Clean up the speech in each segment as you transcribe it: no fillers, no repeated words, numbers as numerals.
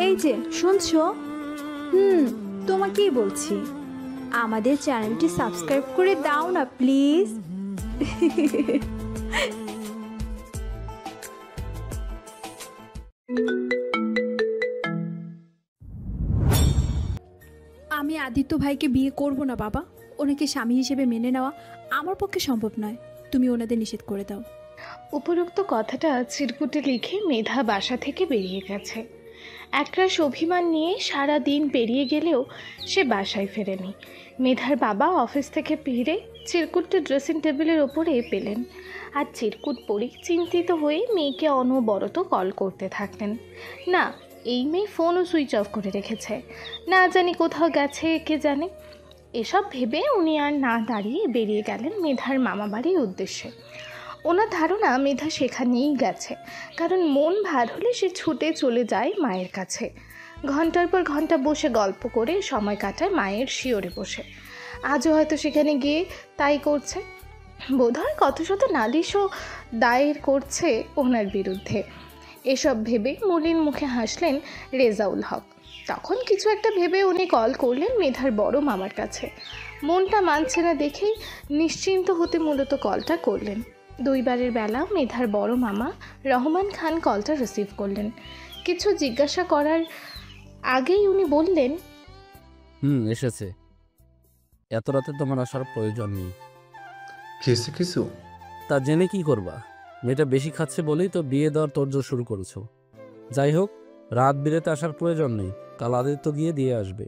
এই যে শুনছো? তোমাকেই বলছি, আমাদের চ্যানেলটি সাবস্ক্রাইব করে দাও না প্লিজ। আমি আদিত্য ভাইকে বিয়ে করব না বাবা। ওনাকে স্বামী হিসেবে মেনে নেওয়া আমার পক্ষে সম্ভব নয়। তুমি ওনাদের নিষেধ করে দাও। উপরোক্ত কথাটা চিরকুটে লিখে মেধা বাসা থেকে বেরিয়ে গেছে। একরাশ অভিমান নিয়ে সারা দিন পেরিয়ে গেলেও সে বাসায় ফেরেনি। মেধার বাবা অফিস থেকে ফিরে চিরকুটটা ড্রেসিং টেবিলের ওপরে পেলেন, আর চিরকুট পড়ে চিন্তিত হয়ে মেয়েকে অনবরত কল করতে থাকলেন। না, এই মেয়ে ফোনও সুইচ অফ করে রেখেছে, না জানি কোথাও গেছে কে জানে। এসব ভেবে উনি আর না দাঁড়িয়ে বেরিয়ে গেলেন মেধার মামাবাড়ির উদ্দেশ্যে। ওনার ধারণা মেধা সেখানেই গেছে, কারণ মন ভার হলে সে ছুটে চলে যায় মায়ের কাছে। ঘন্টার পর ঘন্টা বসে গল্প করে সময় কাটায় মায়ের শিয়রে বসে। আজও হয়তো সেখানে গিয়ে তাই করছে। বোধহয় কত শত নালিশও দায়ের করছে ওনার বিরুদ্ধে। এসব ভেবে মলিন মুখে হাসলেন রেজাউল হক। তখন কিছু একটা ভেবে উনি কল করলেন মেধার বড় মামার কাছে। মনটা মানছে না দেখেই নিশ্চিন্ত হতে মূলত কলটা করলেন। দুইবারের বেলা মেধার বড় মামা রহমান খান কলটা রিসিভ করলেন। কিছু জিজ্ঞাসা করার আগেই উনি বললেন, এসেছে। এত রাতে তোমার আসার প্রয়োজন নেই। কিছু তা জেনে কি করবা? মেয়েটা বেশি খাচ্ছে বলেই তো বিয়ে দেওয়ার তোড়জোড় শুরু করেছো। যাই হোক, রাত বিরেতে আসার প্রয়োজন নেই, কাল আদিত্য গিয়ে দিয়ে আসবে।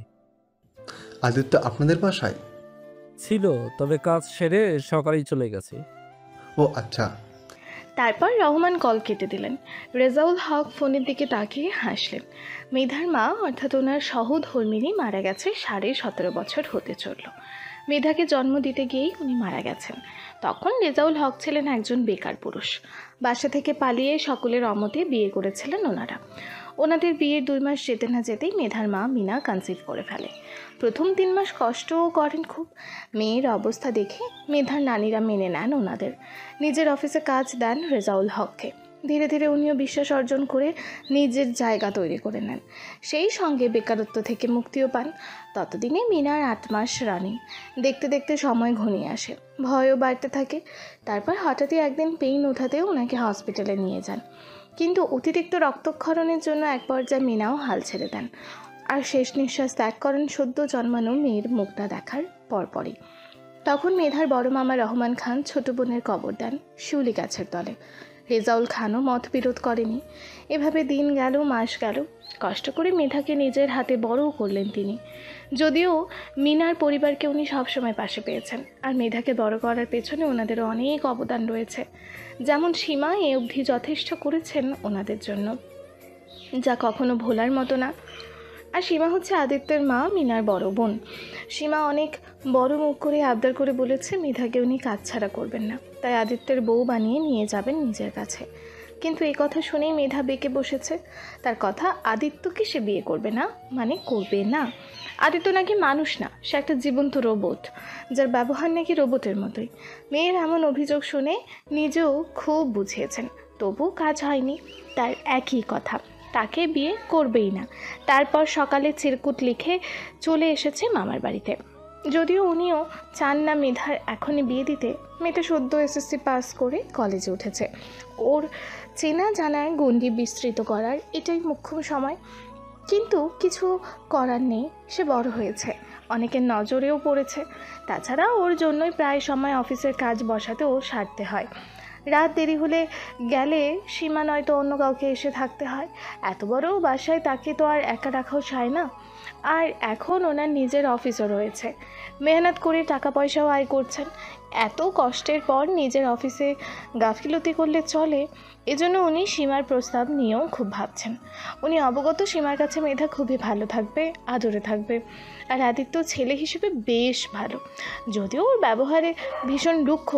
আদিত্য আপনাদের বাসায় ছিল, তবে কাজ সেরে সকালেই চলে গেছে। ও আচ্ছা। তারপর রহমান কল কেটে দিলেন। রেজাউল হক ফোনের দিকে তাকিয়ে হাসলেন। মেধার মা অর্থাৎ ওনার সহধর্মিণী মারা গেছে 17.5 বছর হতে চলল। মেধাকে জন্ম দিতে গিয়েই উনি মারা গেছেন। তখন রেজাউল হক ছিলেন একজন বেকার পুরুষ। বাসা থেকে পালিয়ে সকলের অমতে বিয়ে করেছিলেন ওনারা। ওনাদের বিয়ের 2 মাস যেতে না যেতেই মেধার মা মিনা কনসিভ করে ফেলে। প্রথম 3 মাস কষ্টও করেন খুব। মেয়ের অবস্থা দেখে মেধার নানিরা মেনে নেন ওনাদের। নিজের অফিসে কাজ দেন রেজাউল হককে। ধীরে ধীরে উনিও বিশ্বাস অর্জন করে নিজের জায়গা তৈরি করে নেন। সেই সঙ্গে বেকারত্ব থেকে মুক্তিও পান। ততদিনে মিনার 8 মাস রানিং। দেখতে দেখতে সময় ঘনিয়ে আসে, ভয়ও বাড়তে থাকে। তারপর হঠাৎই একদিন পেইন ওঠাতেও ওনাকে হসপিটালে নিয়ে যান। কিন্তু অতিরিক্ত রক্তক্ষরণের জন্য এক পর্যায়ে মিনাও হাল ছেড়ে দেন, আর শেষ নিঃশ্বাস ত্যাগ করেন সদ্য জন্মানো মেয়ের মুখটা দেখার পরপরই। তখন মেধার বড় মামা রহমান খান ছোট বোনের কবর দেন শিউলি গাছের তলে। রেজাউল খানও মত বিরোধ করেনি। এভাবে দিন গেল, মাস গেল। কষ্ট করে মেধাকে নিজের হাতে বড়ও করলেন তিনি। যদিও মিনার পরিবারকে উনি সবসময় পাশে পেয়েছেন, আর মেধাকে বড় করার পেছনে ওনাদেরও অনেক অবদান রয়েছে। যেমন সীমা এ অবধি যথেষ্ট করেছেন ওনাদের জন্য, যা কখনো ভোলার মতো না। আর সীমা হচ্ছে আদিত্যের মা, মিনার বড় বোন। সীমা অনেক বড় মুখ করে আবদার করে বলেছে মেধাকে উনি কাজ ছাড়া করবেন না, তাই আদিত্যের বউ বানিয়ে নিয়ে যাবেন নিজের কাছে। কিন্তু এই কথা শুনেই মেধা বেঁকে বসেছে। তার কথা, আদিত্যকে সে বিয়ে করবে না, মানে করবে না। আদিত্য নাকি মানুষ না, সে একটা জীবন্ত রোবট, যার ব্যবহার নাকি রোবটের মতোই। মেয়ের এমন অভিযোগ শুনে নিজেও খুব বুঝিয়েছেন, তবু কাজ হয়নি। তার একই কথা, তাকে বিয়ে করবেই না। তারপর সকালে চিরকুট লিখে চলে এসেছে মামার বাড়িতে। যদিও উনিও চান না মেধার এখনই বিয়ে দিতে। মেয়েটা সদ্য এসএসসি পাস করে কলেজে উঠেছে। ওর চেনা জানার গণ্ডি বিস্তৃত করার এটাই মুখ্য সময়। কিন্তু কিছু করার নেই, সে বড় হয়েছে, অনেকের নজরেও পড়েছে। তাছাড়া ওর জন্যই প্রায় সময় অফিসের কাজ বসাতেও সারতে হয়। রাত দেরি হলে গেলে সীমা নয়তো অন্য কাউকে এসে থাকতে হয়। এত বড় বাসায় তাকে তো আর একা রাখাও চায় না। আর এখন ওনার নিজের অফিসও রয়েছে, মেহনত করে টাকা পয়সাও আয় করছেন। এত কষ্টের পর নিজের অফিসে গাফিলতি করলে চলে? এজন্য উনি সীমার প্রস্তাব নিয়েও খুব ভাবছেন। উনি অবগত সীমার কাছে মেধা খুবই ভালো থাকবে, আদরে থাকবে। আর আদিত্য ছেলে হিসেবে বেশ ভালো, যদিও ওর ব্যবহারে ভীষণ রুক্ষ,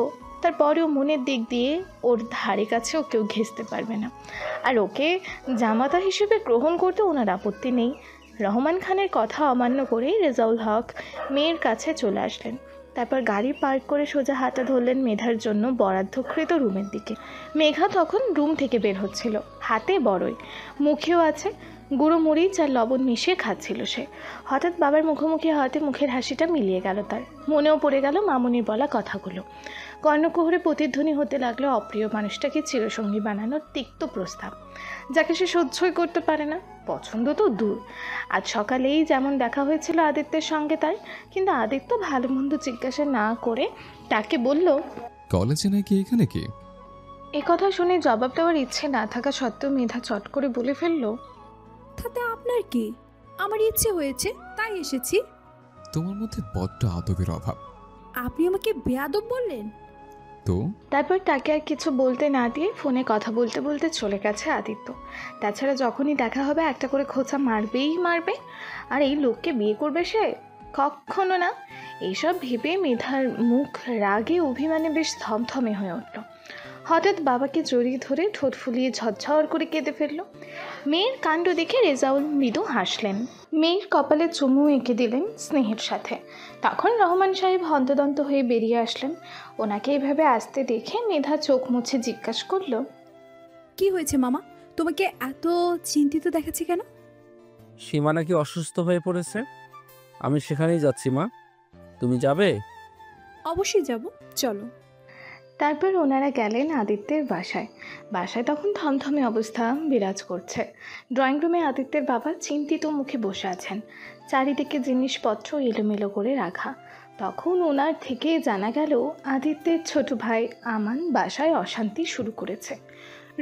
তারপরেও মনের দিক দিয়ে ওর ধারে কাছেও কেউ ঘেঁষতে পারবে না। আর ওকে জামাতা হিসেবে গ্রহণ করতে ওনার আপত্তি নেই। রহমান খানের কথা অমান্য করেই রেজাউল হক মেয়ের কাছে চলে আসলেন। তারপর গাড়ি পার্ক করে সোজা হাঁটা ধরলেন মেধার জন্য বরাদ্দকৃত রুমের দিকে। মেঘা তখন রুম থেকে বের হচ্ছিল, হাতে বড়ই, মুখেও আছে। গুঁড়ো মরিচ আর লবণ মিশিয়ে খাচ্ছিল সে। হঠাৎ বাবার মুখোমুখি হওয়াতে মুখের হাসিটা মিলিয়ে গেল তার। মনেও পড়ে গেল মামুনির বলা কথাগুলো। কর্ণকুহরে প্রতিধ্বনি হতে লাগলো অপ্রিয় মানুষটাকে চিরসঙ্গী বানানোর তিক্ত প্রস্তাব, যাকে সে সহ্যই করতে পারে না। পছন্দ তো দূর, আজ সকালেই যেমন দেখা হয়েছিল আদিত্যের সঙ্গে তার, কিন্তু আদিত্য ভালো মন্দ জিজ্ঞাসা না করে তাকে বলল, কলেজে নাকি এখানে কি? এ কথা শুনে জবাব দেওয়ার ইচ্ছে না থাকা সত্ত্বেও মেধা চট করে বলে ফেলল, তাতে আপনার কি? আমার ইচ্ছে হয়েছে তাই এসেছি। তোমার মধ্যে বড্ড আদবের অভাব। আপনি আমাকে বেয়াদব বললেন? তো তারপর তাকে আর কিছু বলতে না দিয়ে ফোনে কথা বলতে বলতে চলে গেছে আদিত্য। তাছাড়া যখনই দেখা হবে একটা করে খোঁচা মারবেই মারবে। আর এই লোককে বিয়ে করবে সে? কখনো না। এইসব ভেবে মেধার মুখ রাগে অভিমানে বেশ থমথমে হয়ে উঠল। হঠাৎ বাবাকে জড়িয়ে ধরে ঠোঁট ফুলিয়ে ঝরঝর করে কেঁদে ফেলল। মেয়ের কাণ্ড দেখে রেজাউল মৃদু হাসলেন, মেয়ের কপালে চুমু এঁকে দিলেন স্নেহের সাথে। তখন রহমান সাহেব হন্তদন্ত হয়ে বেরিয়ে আসলেন। ওনাকে এভাবে আসতে দেখে মেধা চোখ মুছে জিজ্ঞাসা করল, কি হয়েছে মামা? তোমাকে এত চিন্তিত দেখাচ্ছে কেন? সীমা নাকি অসুস্থ হয়ে পড়েছে। আমি সেখানেই যাচ্ছি মা, তুমি যাবে? অবশ্যই যাব, চলো। তারপর ওনারা গেলেন আদিত্যের বাসায়। বাসায় তখন থমথমে অবস্থা বিরাজ করছে। ড্রয়িং রুমে আদিত্যের বাবা চিন্তিত মুখে বসে আছেন, চারিদিকে জিনিসপত্র এলোমেলো করে রাখা। তখন ওনার থেকে জানা গেল আদিত্যের ছোট ভাই আমান বাসায় অশান্তি শুরু করেছে।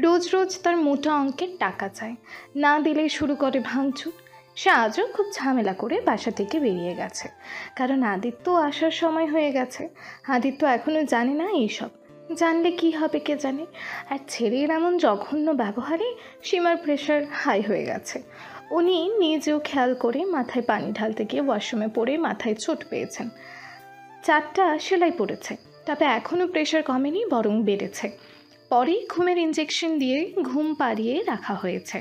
রোজ রোজ তার মোটা অঙ্কের টাকা চায়, না দিলেই শুরু করে ভাঙচুর। সে আজও খুব ঝামেলা করে বাসা থেকে বেরিয়ে গেছে, কারণ আদিত্য আসার সময় হয়ে গেছে। আদিত্য এখনও জানে না এইসব, জানলে কি হবে কে জানে। আর ছেলের এমন জঘন্য ব্যবহারে সীমার প্রেশার হাই হয়ে গেছে। উনি নিজেও খেয়াল করে মাথায় পানি ঢালতে গিয়ে ওয়াশরুমে পড়ে মাথায় চোট পেয়েছেন। 4টা সেলাই পড়েছে, তবে এখনও প্রেশার কমেনি, বরং বেড়েছে। পরে ঘুমের ইঞ্জেকশন দিয়ে ঘুম পাড়িয়ে রাখা হয়েছে।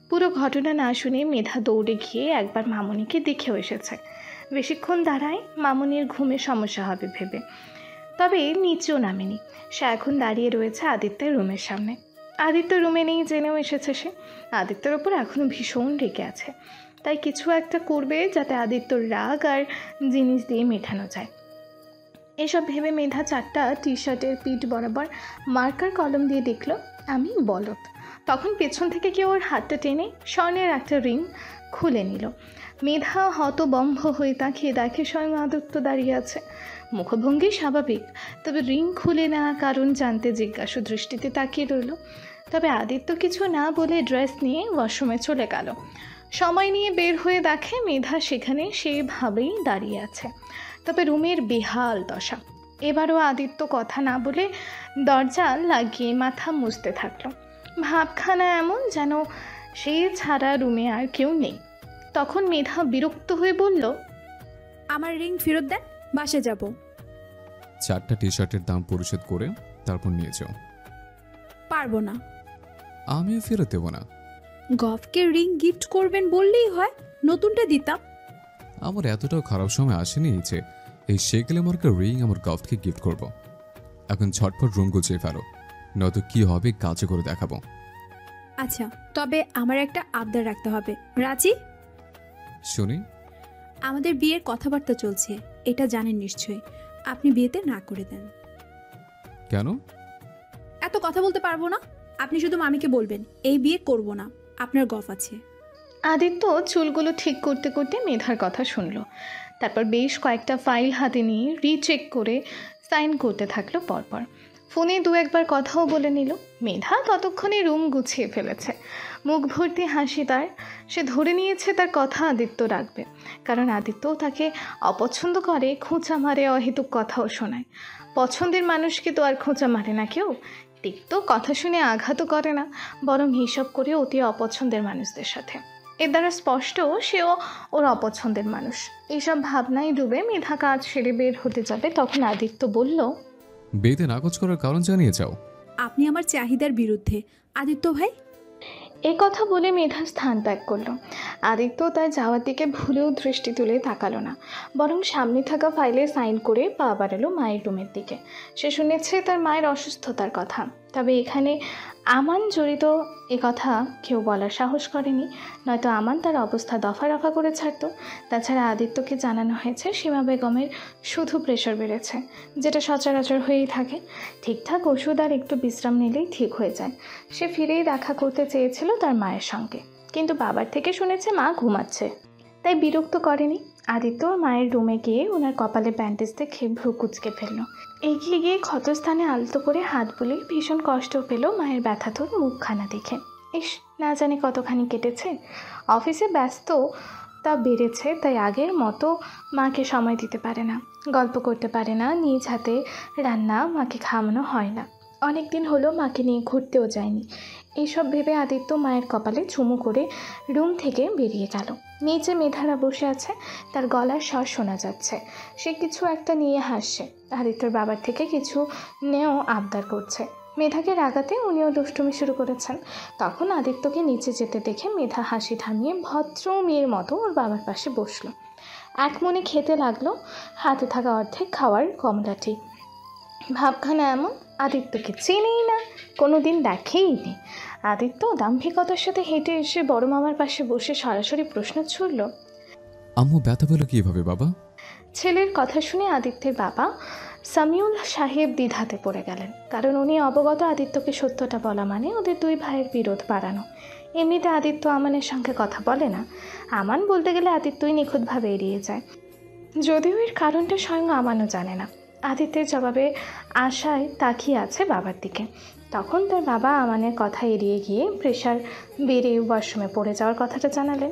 পুরো ঘটনা না শুনে মেধা দৌড়ে গিয়ে একবার মামুনিকে দেখেও এসেছে। বেশিক্ষণ দাঁড়ায় মামুনির ঘুমে সমস্যা হবে ভেবে, তবে নিচেও নামেনি। সে এখন দাঁড়িয়ে রয়েছে আদিত্যের রুমের সামনে। আদিত্য রুমে নেই জেনেও এসেছে সে। আদিত্যের ওপর এখনও ভীষণ রেগে আছে, তাই কিছু একটা করবে যাতে আদিত্যর রাগ আর জিনিস দিয়ে মেটানো যায়। এসব ভেবে মেধা 4টা টি-শার্টের পিঠ বরাবর মার্কার কলম দিয়ে দেখল আমি বলদ। তখন পেছন থেকে কেউ ওর হাতটা টেনে স্বর্ণের একটা রিং খুলে নিল। মেধা হতবম্ব হয়ে তাকিয়ে দেখে স্বয়ং আদিত্য দাঁড়িয়ে আছে। মুখভঙ্গি স্বাভাবিক, তবে রিং খুলে নেওয়ার কারণ জানতে জিজ্ঞাসা দৃষ্টিতে তাকিয়ে রইল। তবে আদিত্য কিছু না বলে ড্রেস নিয়ে ওয়াশরুমে চলে গেল। সময় নিয়ে বের হয়ে দেখে মেধা সেখানে সেভাবেই দাঁড়িয়ে আছে, তবে রুমের বেহাল দশা। এবারও আদিত্য কথা না বলে দরজা লাগিয়ে মাথা মুছতে থাকলো। ভাবখানা এমন যেন সে ছাড়া রুমে আর কেউ নেই। তখন মেধা বিরক্ত হয়ে বলল, আমার রিং ফেরত দেন, বাসে যাব। 4টা টি-শার্টের দাম পরিশোধ করে তারপর নিয়ে যাও। পারবো না। আমিও ফেরত দেবো না। গফকে রিং গিফট করবেন বললেই হয়, নতুনটা দিতাম। আমার এতটাও খারাপ সময় আসেনি যে এই সেকেলে মার্কা রিং আমার গফটকে গিফট করব। এখন ছটফট রুম গুছিয়ে ফেলো, নয়তো কি হবে কাজে করে দেখাবো। আচ্ছা, তবে আমার একটা আবদার রাখতে হবে। রাজি? শুনি। আমাদের বিয়ের কথাবার্তা চলছে, এটা জানেন নিশ্চয়ই। আপনি বিয়েতে না করে দেন। কেন? এত কথা বলতে পারবো না। আপনি শুধু মামিকে বলবেন এই বিয়ে করব না, আপনার গফ আছে। আদিত্য চুলগুলো ঠিক করতে করতে মেধার কথা শুনল। তারপর বেশ কয়েকটা ফাইল হাতে নিয়ে রিচেক করে সাইন করতে থাকলো পরপর। ফোনে 2-1বার কথাও বলে নিল। মেধা ততক্ষণে রুম গুছিয়ে ফেলেছে, মুখ ভর্তি হাসি তার। সে ধরে নিয়েছে তার কথা আদিত্য রাখবে, কারণ আদিত্য তাকে অপছন্দ করে, খোঁচা মারে, অহেতুক কথাও শোনায়। পছন্দের মানুষকে তো আর খোঁচা মারে না কেউ। তিক্ত কথা শুনে আঘাতও করে না, বরং হিসাব করে অতি অপছন্দের মানুষদের সাথে। এর দ্বারা স্পষ্ট সেও ওর অপছন্দের মানুষ। এইসব ভাবনায় ডুবে মেধা কাজ সেরে বের হতে যাবে, তখন আদিত্য বলল, বিয়েতে নাকচ করার কারণ জানিয়ে যাও। আপনি আমার চাহিদার বিরুদ্ধে আদিত্য ভাই। এই কথা বলে মেধা স্থান ত্যাগ করল। আদিত্য তার যাওয়ার দিকে ভুলেও দৃষ্টি তুলে তাকালো না, বরং সামনে থাকা ফাইলে সাইন করে পা বাড়ালো মায়ের রুমের দিকে। সে শুনেছে তার মায়ের অসুস্থতার কথা। তবে এখানে আমান জড়িত কথা কেউ বলার সাহস করেনি, নয়তো আমান তার অবস্থা দফা রফা করে ছাড়ত। তাছাড়া আদিত্যকে জানানো হয়েছে সীমা বেগমের শুধু প্রেশার বেড়েছে, যেটা সচরাচর হয়েই থাকে। ঠিকঠাক ওষুধ আর একটু বিশ্রাম নিলেই ঠিক হয়ে যায়। সে ফিরেই দেখা করতে চেয়েছিল তার মায়ের সঙ্গে, কিন্তু বাবার থেকে শুনেছে মা ঘুমাচ্ছে, তাই বিরক্ত করেনি। আদিত্য মায়ের রুমে গিয়ে ওনার কপালে ব্যান্ডেজ দেখে ভ্রু কুচকে ফেলল। এগিয়ে গিয়ে ক্ষতস্থানে আলতো করে হাত বুলিয়ে ভীষণ কষ্ট পেল মায়ের ব্যথাতুর মুখখানা দেখে। ইস, না জানি কতখানি কেটেছে। অফিসে ব্যস্ত তা বেড়েছে, তাই আগের মতো মাকে সময় দিতে পারে না, গল্প করতে পারে না, নিজ হাতে রান্না মাকে খাওয়ানো হয় না। অনেক দিন হলো মাকে নিয়ে ঘুরতেও যায়নি। এইসব ভেবে আদিত্য মায়ের কপালে চুমু করে রুম থেকে বেরিয়ে গেল। নিচে মেধারা বসে আছে, তার গলার স্বর শোনা যাচ্ছে। সে কিছু একটা নিয়ে হাসছে। আদিত্যর বাবার থেকে কিছু নেও আবদার করছে। মেধাকে রাগাতে উনিও দুষ্টুমি শুরু করেছেন। তখন আদিত্যকে নিচে যেতে দেখে মেধা হাসি থামিয়ে ভদ্র মেয়ের মতো ওর বাবার পাশে বসলো। এক মনে খেতে লাগলো হাতে থাকা অর্ধেক খাওয়ার কমলাটি। ভাবখানা এমন, আদিত্যকে চেনেই না, কোনো দিন দেখেই নি। আদিত্য দাম্ভিকতার সাথে হেঁটে এসে বড় মামার পাশে বসে সরাসরি প্রশ্ন ছুড়ল, আম্মু ব্যথা পেল কিভাবে বাবা? ছেলের কথা শুনে আদিত্যের বাবা সামিউল সাহেব দ্বিধাতে পড়ে গেলেন, কারণ উনি অবগত আদিত্যকে সত্যটা বলা মানে ওদের দুই ভাইয়ের বিরোধ বাড়ানো। এমনিতে আদিত্য আমানের সঙ্গে কথা বলে না, আমান বলতে গেলে আদিত্যই নিখুঁতভাবে এড়িয়ে যায়, যদিও এর কারণটা স্বয়ং আমানও জানে না। আদিত্যের জবাবে আশায় তাকিয়ে আছে বাবার দিকে। তখন তার বাবা আমানের কথা এড়িয়ে গিয়ে প্রেশার বেড়ে ওয়াশরুমে পড়ে যাওয়ার কথাটা জানালেন।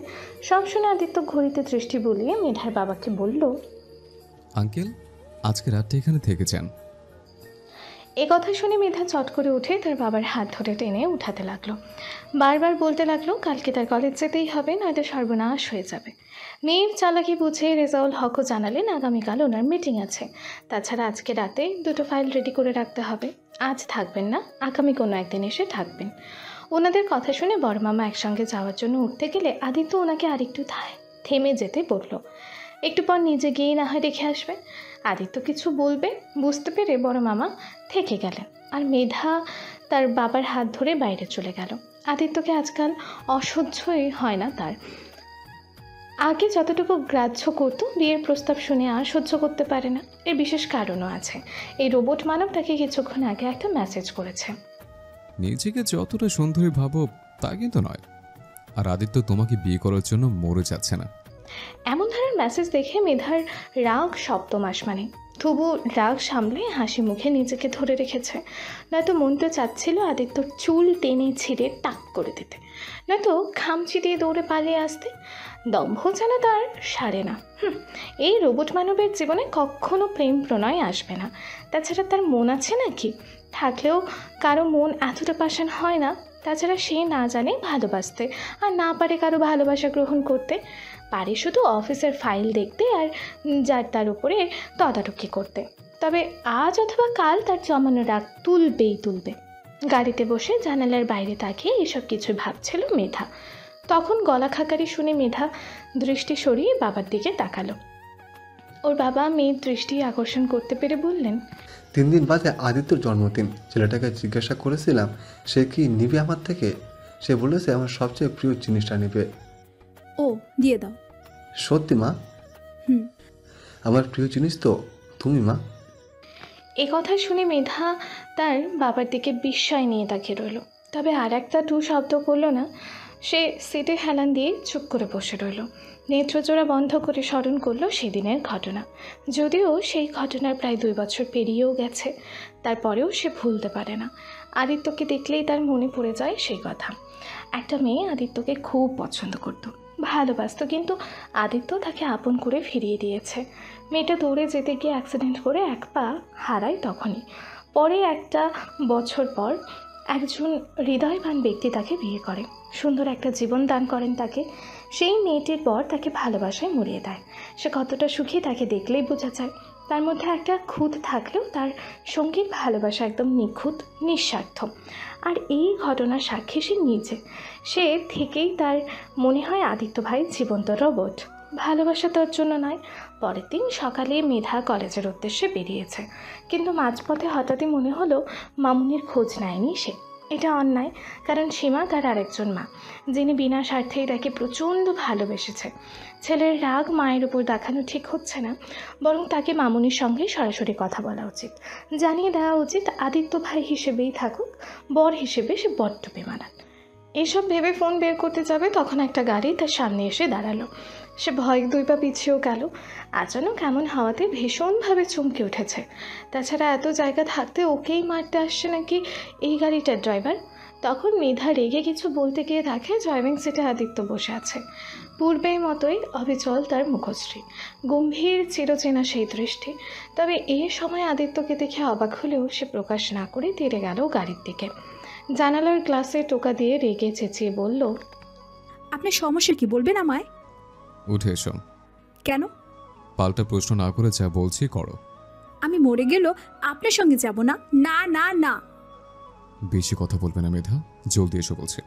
সব শুনে আদিত্য ঘড়িতে দৃষ্টি বুলিয়ে মেধার বাবাকে বলল, আঙ্কেল, আজকে রাতটা এখানে থেকে যান। এ কথা শুনে মেধা চট করে উঠে তার বাবার হাত ধরে টেনে উঠাতে লাগলো। বারবার বলতে লাগলো কালকে তার কলেজ যেতেই হবে, নয়তো সর্বনাশ হয়ে যাবে। মেয়ের চালাকি বুঝে রেজাউল হকও জানালেন আগামীকাল ওনার মিটিং আছে। তাছাড়া আজকে রাতে দুটো ফাইল রেডি করে রাখতে হবে। আজ থাকবেন না, আগামী কোনো একদিন এসে থাকবেন। ওনাদের কথা শুনে বড় মামা একসঙ্গে যাওয়ার জন্য উঠতে গেলে আদিত্য ওনাকে আরেকটু থেমে যেতে বলল। একটু পর নিজে গিয়েই না হয় দেখে আসবে। আদিত্য কিছু বলবে বুঝতে পেরে বড় মামা থেকে গেলেন, আর মেধা তার বাবার হাত ধরে বাইরে চলে গেল। আদিত্যকে আজকাল অসহ্যই হয় না তার। আগে যতটুকু গ্রাহ্য করতো, বিয়ের প্রস্তাব শুনে আর সহ্য করতে পারে না। এর বিশেষ কারণও আছে। এই রোবট মানব তাকে কিছুক্ষণ আগে একটা মেসেজ করেছে। নিজেকে যতটা সুন্দরী ভাবো তা কিন্তু নয়। আর আদিত্য তোমাকে বিয়ে করার জন্য মরে যাচ্ছে না। এমন ধরনের মেসেজ দেখে মেধার রাগ সপ্তমাস মানে। তবু রাগ সামলে হাসি মুখে নিজেকে ধরে রেখেছে। নয়তো মন তো চাচ্ছিল আদিত্যর চুল টেনে ছিঁড়ে টাক করে দিতে, নয়তো খামচি দিয়ে দৌড়ে পালিয়ে আসতে। দম্ভ যেন তার সারে না। এই রোবট মানবের জীবনে কখনো প্রেম প্রণয় আসবে না। তাছাড়া তার মন আছে নাকি? থাকলেও কারো মন এতটা পাষাণ হয় না। তাছাড়া সে না জানে ভালোবাসতে, আর না পারে কারো ভালোবাসা গ্রহণ করতে। পারে শুধু অফিসের ফাইল দেখতে আর যার তার উপরে তদারকি করতে। তবে আজ অথবা কাল তার জমানো রাগ তুলবে। গাড়িতে বসে জানালার বাইরে তাকিয়ে এসব কিছু ভাবছিল মেধা। তখন গলা খাকারি শুনে মেধা দৃষ্টি সরিয়ে বাবার দিকে তাকালো। ওর বাবা মেয়ের দৃষ্টি আকর্ষণ করতে পেরে বললেন, 3 দিন বাদে আদিত্যর জন্মদিন। ছেলেটাকে জিজ্ঞাসা করেছিলাম সে কি নিবে আমার থেকে। সে বলেছে আমার সবচেয়ে প্রিয় জিনিসটা নেবে। ও দিয়ে দাও। সত্যি মা? হুম। আমার প্রিয় জিনিস তো তুমি মা। এ কথা শুনে মেধা তার বাবার দিকে বিস্ময় নিয়ে তাকিয়ে রইল। তবে আর একটা টু শব্দ করল না। সে সিটে হেলান দিয়ে চুপ করে বসে রইল। নেত্রজোড়া বন্ধ করে স্মরণ করলো সেদিনের ঘটনা। যদিও সেই ঘটনার প্রায় 2 বছর পেরিয়েও গেছে, তারপরেও সে ভুলতে পারে না। আদিত্যকে দেখলেই তার মনে পড়ে যায় সেই কথা। একটা মেয়ে আদিত্যকে খুব পছন্দ করত, ভালোবাসত, কিন্তু আদিত্য তাকে আপন করে ফিরিয়ে দিয়েছে। মেয়েটা দৌড়ে যেতে গিয়ে অ্যাক্সিডেন্ট করে এক পা হারায় তখনই। পরে একটা বছর পর একজন হৃদয়বান ব্যক্তি তাকে বিয়ে করে, সুন্দর একটা জীবন দান করেন তাকে। সেই মেয়েটির পর তাকে ভালোবাসায় মরিয়ে দেয়। সে কতটা সুখী তাকে দেখলেই বোঝা যায়। তার মধ্যে একটা খুঁত থাকলেও তার সঙ্গীর ভালোবাসা একদম নিখুঁত, নিঃস্বার্থ। আর এই ঘটনার সাক্ষী সে নিজে। সে থেকেই তার মনে হয় আদিত্য ভাই জীবন্ত রোবট। ভালোবাসা তোর জন্য নয়। পরের দিন সকালে মেধা কলেজের উদ্দেশ্যে বেরিয়েছে, কিন্তু মাঝপথে হঠাৎই মনে হলো মামুনির খোঁজ নেয়নি সে। এটা অন্যায়, কারণ সীমা তার আরেকজন মা, যিনি বিনা স্বার্থেই তাকে প্রচণ্ড ভালোবেসেছে। ছেলের রাগ মায়ের উপর দেখানো ঠিক হচ্ছে না, বরং তাকে মামুনির সঙ্গে সরাসরি কথা বলা উচিত, জানিয়ে দেওয়া উচিত আদিত্য ভাই হিসেবেই থাকুক, বর হিসেবে সে বড্ড বেমানান। এসব ভেবে ফোন বের করতে যাবে, তখন একটা গাড়ি তার সামনে এসে দাঁড়ালো। সে ভয় 2 পা পিছিয়েও গেল। আচানক এমন হওয়াতে ভীষণভাবে চমকে উঠেছে। তাছাড়া এত জায়গা থাকতে ওকেই মারতে আসছে নাকি এই গাড়িটার ড্রাইভার। তখন মেধা রেগে কিছু বলতে গিয়ে দেখে ড্রাইভিং সিটে আদিত্য বসে আছে। পূর্বের মতোই অবিচল তার মুখশ্রী, গম্ভীর চিরচেনা সেই দৃষ্টি। তবে এ সময় আদিত্যকে দেখে অবাক হলেও সে প্রকাশ না করে তেড়ে গেল গাড়ির দিকে। জানালার গ্লাসে টোকা দিয়ে রেগে চেঁচিয়ে বলল, আপনার সমস্যা কি বলবেন আমায়? উঠে এসো। কেন? পাল্টা প্রশ্ন না করে যা বলছি করো। আমি মরে গেল আপনার সঙ্গে যাব না। না না না, বেশি কথা বলবে না মেধা, জলদি এসো বলছে।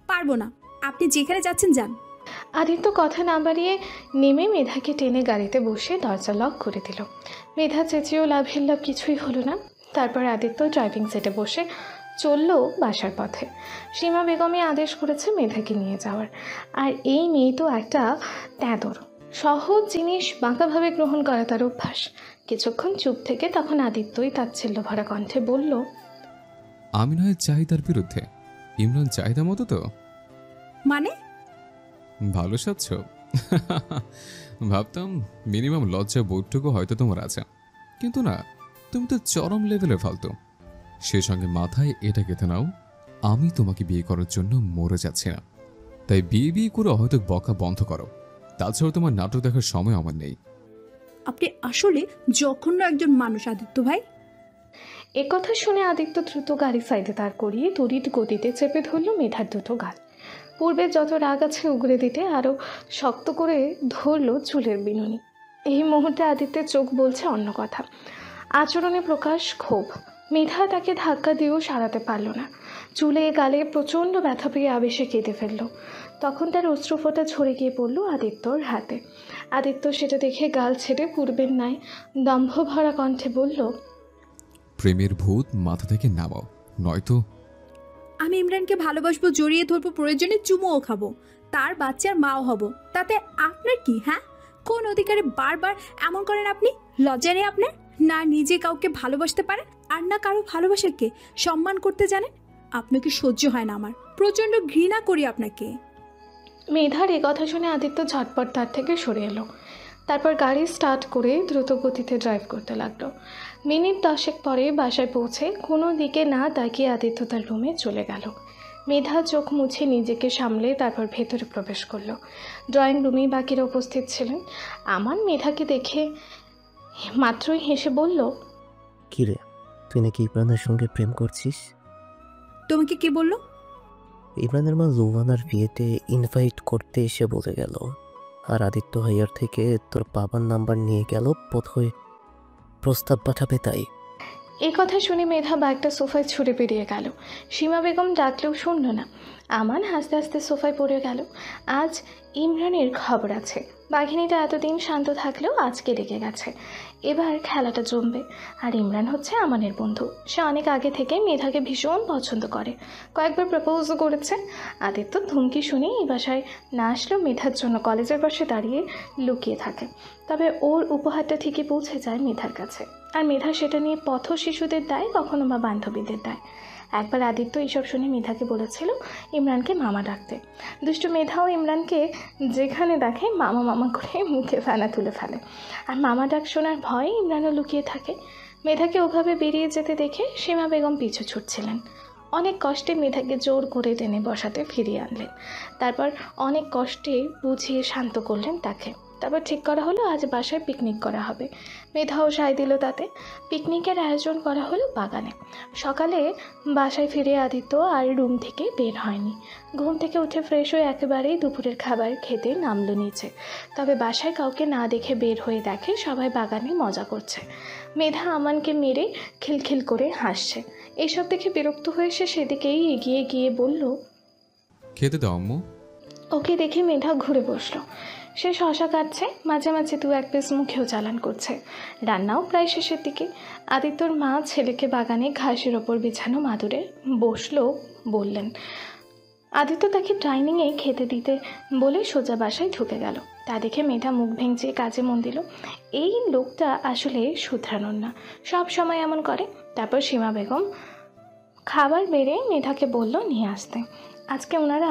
পারবো না, আপনি যেখানে যাচ্ছেন যান। আদিত্য কথা না বাড়িয়ে নেমে মেধাকে টেনে গাড়িতে বসে দরজা লক করে দিল। মেধা চেঁচিয়েও লাভের লাভ কিছুই হলো না। তারপর আদিত্য ড্রাইভিং সিটে বসে চলল বাসার পথে। সীমা বেগমই আদেশ করেছে মেধাকে নিয়ে যাওয়ার। আর এই মেয়ে তো একটা তেঁদর, সহজ জিনিস বাঁকাভাবে গ্রহণ করা তার অভ্যাস। কিছুক্ষণ চুপ থেকে তখন আদিত্যই তাচ্ছিল্য ভরা কণ্ঠে বলল, আমি নয় চাহিদার বিরুদ্ধে, ইমরান চাহিদা মতো তো। মানে? ভালো সাজছ। ভাবতাম মিনিমাম লজ্জা বোধটুকু হয়তো তোমার আছে, কিন্তু না, তুমি তো চরম লেভেলে ফালতু। সে সঙ্গে মাথায় এটা গেঁথে নাও, আমি তোমাকে বিয়ে করার জন্য মরে যাচ্ছি না। তাই বিয়ে বিয়ে করে হয়তো বকা বন্ধ করো। তাছাড়াও তোমার নাটক দেখার সময় আমার নেই। আপনি আসলে জঘন্য একজন মানুষ আদিত্য ভাই। একথা শুনে আদিত্য দ্রুত গাড়ি সাইডে দাঁড় করিয়ে তড়িৎ গতিতে চেপে ধরল মেধার দুটো গাল। পূর্বে যত রাগ আছে উগড়ে দিতে আরও শক্ত করে ধরল চুলের বিনুনি। এই মুহূর্তে আদিত্যের চোখ বলছে অন্য কথা, আচরণে প্রকাশ ক্ষোভ। মেধা তাকে ধাক্কা দিয়েও সারাতে পারল না। চুলে গালে প্রচণ্ড ব্যথা পেয়ে আবেশে কেঁদে ফেলল। তখন তার অশ্রুফোঁটা ঝরে গিয়ে পড়ল আদিত্যর হাতে। আদিত্য সেটা দেখে গাল ছেড়ে পূর্বের ন্যায় দম্ভ ভরা কণ্ঠে বলল, প্রেমের ভূত মাথা থেকে নামাও, নয়তো। আমি ইমরানকে ভালোবাসবো, জড়িয়ে ধরবো, প্রয়োজনে চুমুও খাবো, তার বাচ্চার মাও হব। তাতে আপনার কি? হ্যাঁ, কোন অধিকারে বারবার এমন করেন আপনি? লজ্জা নেই আপনার? না নিজে কাউকে ভালোবাসতে পারেন, আর না কারো ভালোবাসাকে সম্মান করতে জানেন। আপনাকে সহ্য হয় না আমার, প্রচণ্ড ঘৃণা করি আপনাকে। মেধার এ কথা শুনে আদিত্য ঝটপট তার থেকে সরে এলো। তারপর গাড়ি স্টার্ট করে দ্রুত গতিতে ড্রাইভ করতে লাগলো। মিনিট 10 পরে বাসায় পৌঁছে কোনো দিকে না তাকিয়ে আদিত্য তার রুমে চলে গেল। মেধা চোখ মুছে নিজেকে সামলে তারপর ভেতরে প্রবেশ করলো। ড্রয়িং রুমেই বাকিরা উপস্থিত ছিলেন। আমান মেধাকে দেখে মাত্রই হেসে বলল, কিরে, তুই নাকি ইমরানের সঙ্গে প্রেম করছিস? তোমাকে কে বললো? ইমরানের মা লুবানার বিয়েতে ইনভাইট করতে এসে বলে গেল, আর আদিত্য ভাইয়ার থেকে তোর বাবার নাম্বার নিয়ে গেল, বোধহয় প্রস্তাব পাঠাবে তাই। এই কথা শুনে মেধা ব্যাগটা সোফায় ছুঁড়ে বেরিয়ে গেল। সীমা বেগম ডাকলেও শুনল না। আমান হাসতে হাসতে সোফায় পড়ে গেল। আজ ইমরানের খবর আছে। বাঘিনীটা এতদিন শান্ত থাকলেও আজকে রেগে গেছে। এবার খেলাটা জমবে। আর ইমরান হচ্ছে আমানের বন্ধু। সে অনেক আগে থেকে মেধাকে ভীষণ পছন্দ করে, কয়েকবার প্রপোজও করেছে। আদিত্য ধুমকি শুনে এই বাসায় না আসলেও মেধার জন্য কলেজের পাশে দাঁড়িয়ে লুকিয়ে থাকে। তবে ওর উপহারটা ঠিকই পৌঁছে যায় মেধার কাছে। আর মেধা সেটা নিয়ে পথ শিশুদের দেয়, কখনো বা বান্ধবীদের দেয়। একবার আদিত্য এইসব শুনে মেধাকে বলেছিল ইমরানকে মামা ডাকতে। দুষ্টু মেধাও ইমরানকে যেখানে দেখে মামা মামা করে মুখে ফেনা তুলে ফেলে। আর মামা ডাক শোনার ভয়ে ইমরানও লুকিয়ে থাকে। মেধাকে ওভাবে বেরিয়ে যেতে দেখে সীমা বেগম পিছু ছুটছিলেন। অনেক কষ্টে মেধাকে জোর করে টেনে বসাতে ফিরিয়ে আনলেন। তারপর অনেক কষ্টে বুঝিয়ে শান্ত করলেন তাকে। তারপর ঠিক করা হলো আজ বাসায় পিকনিক করা হবে। মেধাও সায় দিল তাতে। পিকনিকের আয়োজন করা হলো বাগানে। সকালে বাসায় ফিরে আদিত্য আর রুম থেকে বের হয়নি। ঘুম থেকে উঠে ফ্রেশ হয়ে একেবারেই দুপুরের খাবার খেতে নামলো নিচে। তবে বাসায় কাউকে না দেখে বের হয়ে দেখে সবাই বাগানে মজা করছে। মেধা আমানকে মেরে খিলখিল করে হাসছে। এইসব দেখে বিরক্ত হয়ে সে সেদিকেই এগিয়ে গিয়ে বলল, খেতে দাও আম্মু। ওকে দেখে মেধা ঘুরে বসলো। সে শশা কাটছে, মাঝে মাঝে 2-1 পিস মুখেও চালান করছে। রান্নাও প্রায় শেষের দিকে। আদিত্যর মা ছেলেকে বাগানে ঘাসের ওপর বিছানো মাদুরে বসলো, বললেন। আদিত্য তাকে ডাইনিংয়ে খেতে দিতে বলে সোজা বাসায় ঢুকে গেল। তা দেখে মেধা মুখ ভেঙচে কাজে মন দিল। এই লোকটা আসলে শুধরানোর না, সব সময় এমন করে। তারপর সীমা বেগম খাবার বেড়ে মেধাকে বলল নিয়ে আসতে। আজকে ওনারা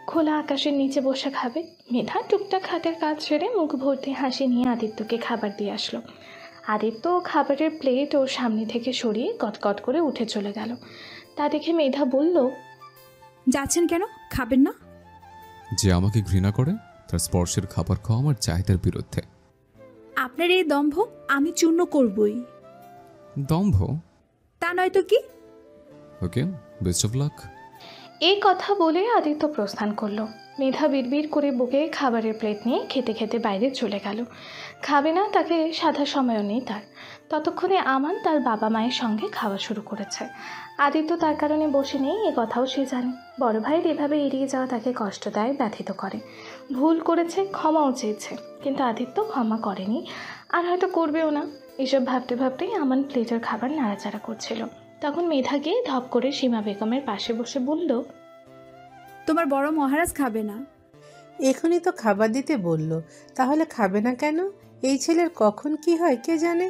খোলা আকাশের নিচে বসে খাবে। মেধা টুকটাক হাতের কাজ ছেড়ে মুখ ভর্তি হাসি নিয়ে আদিত্যকে খাবার দিয়ে আসলো। আদিত্য খাবারের প্লেট ওর সামনে থেকে সরিয়ে কটকট করে উঠে চলে গেল। তা দেখে মেধা বলল, যাচ্ছেন কেন? খাবেন না? যে আমাকে ঘৃণা করে তার স্পর্শের খাবার খাওয়া আমার চাহিদার বিরুদ্ধে। আপনার এই দম্ভ আমি চূর্ণ করবই। দম্ভ? তা নয়তো কি? ওকে, বেস্ট অফ লাক। এই কথা বলে আদিত্য প্রস্থান করলো। মেধা বিড়বিড় করে বুকে খাবারের প্লেট নিয়ে খেতে খেতে বাইরে চলে গেল। খাবে না তাকে সাধা সময়ও নেই তার। ততক্ষণে আমান তার বাবা মায়ের সঙ্গে খাওয়া শুরু করেছে। আদিত্য তার কারণে বসে নেই, এ কথাও সে জানে। বড় ভাইয়ের এভাবে এড়িয়ে যাওয়া তাকে কষ্ট দেয়, ব্যথিত করে। ভুল করেছে, ক্ষমাও চেয়েছে, কিন্তু আদিত্য ক্ষমা করেনি, আর হয়তো করবেও না। এসব ভাবতে ভাবতেই আমান প্লেটের খাবার নাড়াচাড়া করছিল। তখন মেধা গিয়ে ধপ করে সীমা বেগমের পাশে বসে বলল, তোমার বড় মহারাজ খাবে না। এখনই তো খাবার দিতে বলল, তাহলে খাবে না কেন? এই ছেলের কখন কি হয় কে জানে।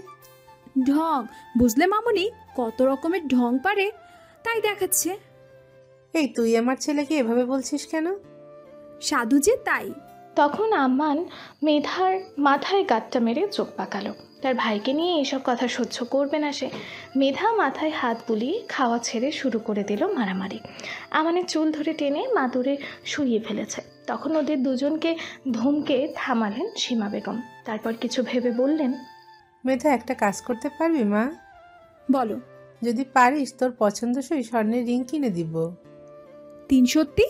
ঢং বুঝলে মামুনি, কত রকমের ঢং পারে, তাই দেখাচ্ছে। এই তুই আমার ছেলেকে এভাবে বলছিস কেন? সাধু যে তাই। তখন আম্মান মেধার মাথায় গাঁটটা মেরে চোখ পাকালো। তার ভাইকে নিয়ে এসব কথা সহ্য করবে না সে। মেধা মাথায় হাত বুলিয়ে খাওয়া ছেড়ে শুরু করে দিল মারামারি। আমানের চুল ধরে টেনে মাদুরে শুইয়ে ফেলেছে। তখন ওদের দুজনকে ধমকে থামালেন সীমা বেগম। তারপর কিছু ভেবে বললেন, মেধা একটা কাজ করতে পারবি মা? বলো। যদি পারিস তোর পছন্দসই স্বর্ণের রিং কিনে দিব। 3 সত্যি?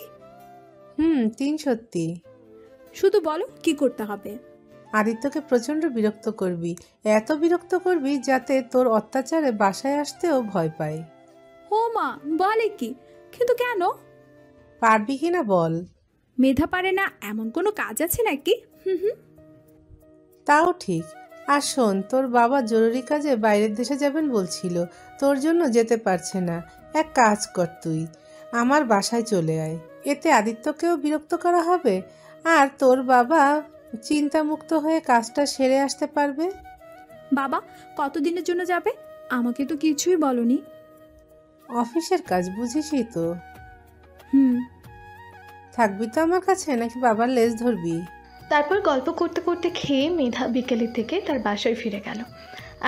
3 সত্যি। শুধু বলো কি করতে হবে। আদিত্যকে প্রচণ্ড বিরক্ত করবি, এত বিরক্ত করবি যাতে তোর অত্যাচারে বাসায় আসতেও ভয় পায়। ও মা, বলে কি? কিন্তু কেন? পারবি কিনা বল। মেধা পারে না এমন কোনো কাজ আছে নাকি? তাও ঠিক। আর শোন, তোর বাবা জরুরি কাজে বাইরের দেশে যাবেন বলছিল, তোর জন্য যেতে পারছে না। এক কাজ কর, তুই আমার বাসায় চলে আয়। এতে আদিত্যকেও বিরক্ত করা হবে, আর তোর বাবা চিন্তামুক্ত হয়ে কাজটা সেরে আসতে পারবে। বাবা কতদিনের জন্য যাবে? আমাকে তো কিছুই বলনি। অফিসের কাজ বুঝিসই তো। হুম। থাকবি তো আমার কাছে, নাকি বাবার লেজ ধরবি? তারপর গল্প করতে করতে খেয়ে মেধা বিকেলের থেকে তার বাসায় ফিরে গেল।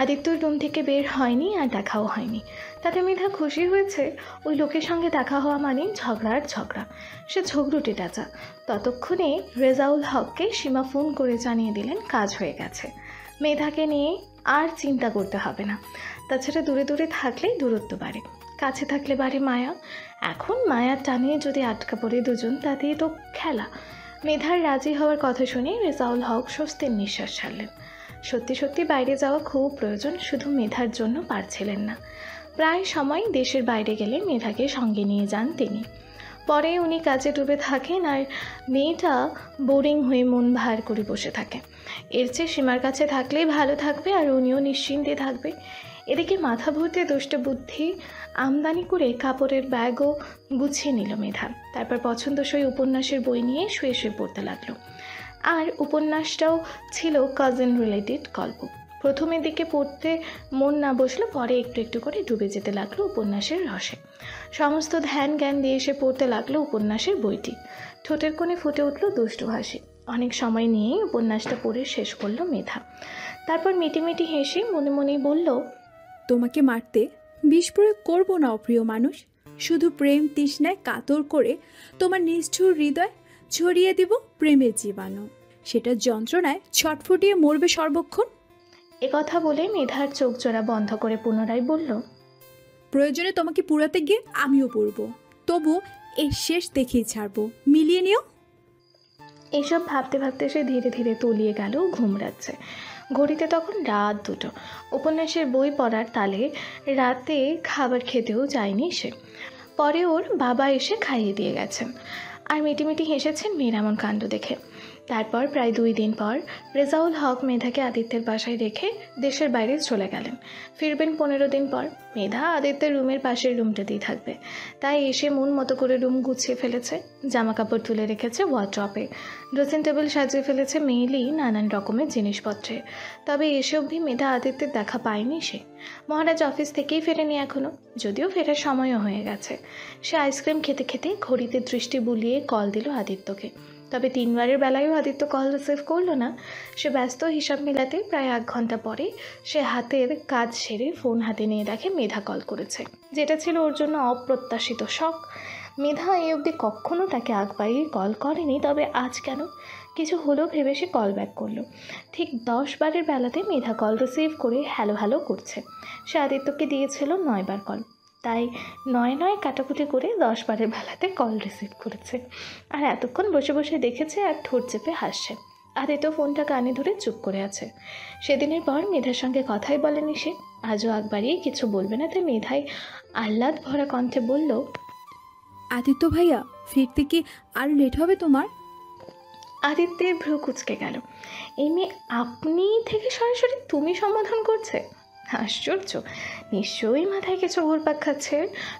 আদিত্যর রুম থেকে বের হয়নি, আর দেখাও হয়নি। তাতে মেধা খুশি হয়েছে। ওই লোকের সঙ্গে দেখা হওয়া মানে ঝগড়ার ঝগড়া। সে ঝগড়ুটে টাচা। ততক্ষণে রেজাউল হককে সীমা ফোন করে জানিয়ে দিলেন কাজ হয়ে গেছে। মেধাকে নিয়ে আর চিন্তা করতে হবে না। তাছাড়া দূরে দূরে থাকলেই দূরত্ব বাড়ে, কাছে থাকলে বাড়ে মায়া। এখন মায়ার টানিয়ে যদি আটকা পড়ে দুজন, তাতেই তো খেলা। মেধার রাজি হওয়ার কথা শুনে রেজাউল হক স্বস্তির নিঃশ্বাস ছাড়লেন। সত্যি সত্যি বাইরে যাওয়া খুব প্রয়োজন, শুধু মেধার জন্য পারছিলেন না। প্রায় সময় দেশের বাইরে গেলে মেধাকে সঙ্গে নিয়ে যান তিনি। পরে উনি কাজে ডুবে থাকেন, আর মেয়েটা বোরিং হয়ে মন ভার করে বসে থাকে। এর চেয়ে সীমার কাছে থাকলেই ভালো থাকবে, আর উনিও নিশ্চিন্তে থাকবে। এদিকে মাথা ভর্তি দুষ্ট বুদ্ধি আমদানি করে কাপড়ের ব্যাগও গুছিয়ে নিল মেধা। তারপর পছন্দসই উপন্যাসের বই নিয়ে শুয়ে শুয়ে পড়তে লাগলো। আর উপন্যাসটাও ছিল কাজিন রিলেটেড গল্প। প্রথমের দিকে পড়তে মন না বসলে পরে একটু একটু করে ডুবে যেতে লাগলো উপন্যাসের রসে। সমস্ত ধ্যান জ্ঞান দিয়ে সে পড়তে লাগলো উপন্যাসের বইটি। ঠোঁটের কোণে ফুটে উঠল দুষ্টু হাসি। অনেক সময় নিয়েই উপন্যাসটা পড়ে শেষ করলো মেধা। তারপর মিটিমিটি হেসে মনে মনেই বলল, তোমাকে মারতে বিষ প্রয়োগ করবো না অপ্রিয় মানুষ। শুধু প্রেম তৃষ্ণায় কাতর করে তোমার নিষ্ঠুর হৃদয় ছড়িয়ে দিব প্রেমের জীবাণু। সেটা যন্ত্রণায় ছটফটিয়ে মরবে সর্বক্ষণ। কথা বলে মেধার চোখ জোড়া বন্ধ করে পুনরায় বলল, প্রয়োজনে তোমাকে পুরাতে গিয়ে আমিও পড়ব, তবু এই শেষ দেখেই ছাড়বো, মিলিয়ে নিও। এইসব ভাবতে ভাবতে সে ধীরে ধীরে তলিয়ে গেল ঘুম রাজ্যে। ঘড়িতে তখন রাত 2টো। উপন্যাসের বই পড়ার তালে রাতে খাবার খেতেও যায়নি সে। পরে ওর বাবা এসে খাইয়ে দিয়ে গেছেন। আর মিটিমিটি হেসেছেন মেয়ের এমন কাণ্ড দেখে। তারপর প্রায় 2 দিন পর রেজাউল হক মেধাকে আদিত্যের বাসায় রেখে দেশের বাইরে চলে গেলেন। ফিরবেন 15 দিন পর। মেধা আদিত্যের রুমের পাশের রুমটাতেই থাকবে, তাই এসে মন মতো করে রুম গুছিয়ে ফেলেছে। জামা কাপড় তুলে রেখেছে ওয়ার্ড্রপে, ড্রেসিং টেবিল সাজিয়ে ফেলেছে মেইলি নানান রকমের জিনিসপত্রে। তবে এসে অবধি মেধা আদিত্যের দেখা পায়নি সে। মহারাজ অফিস থেকেই ফেরেনি এখনও, যদিও ফেরার সময়ও হয়ে গেছে। সে আইসক্রিম খেতে খেতে ঘড়িতে দৃষ্টি বুলিয়ে কল দিল আদিত্যকে। তবে 3 বারের বেলায়ও আদিত্য কল রিসিভ করলো না। সে ব্যস্ত হিসাব মেলাতে প্রায় 1 ঘন্টা পরে সে হাতের কাজ সেরে ফোন হাতে নিয়ে দেখে মেধা কল করেছে, যেটা ছিল ওর জন্য অপ্রত্যাশিত শখ। মেধা এই অবধি কখনও তাকে আগ বাড়িয়ে কল করেনি, তবে আজ কেন কিছু হলো ভেবে সে কল ব্যাক করলো। ঠিক 10 বারের বেলাতে মেধা কল রিসিভ করে হ্যালো হ্যালো করছে। সে আদিত্যকে দিয়েছিল 9 বার কল, তাই 9 কাটাকুটি করে 10 বারের বেলাতে কল রিসিভ করেছে। আর এতক্ষণ বসে বসে দেখেছে আর ঠোঁট চেপে হাসছে। আদিত্য ফোনটা কানে ধরে চুপ করে আছে। সেদিনের পর মেধার সঙ্গে কথাই বলেনি সে। আজও আগ বাড়িয়ে কিছু বলবে না, তাই মেধাই আহ্লাদ ভরা কণ্ঠে বলল, আদিত্য ভাইয়া, ফিরতে কি আর লেট হবে তোমার? আদিত্যের ভ্রু কুঁচকে গেল। এই মেয়ে আপনি থেকে সরাসরি তুমি সম্বোধন করছে? আশ্চর্য, নিশ্চয়ই মাথায় কিছু ঘুরপাক খাচ্ছে,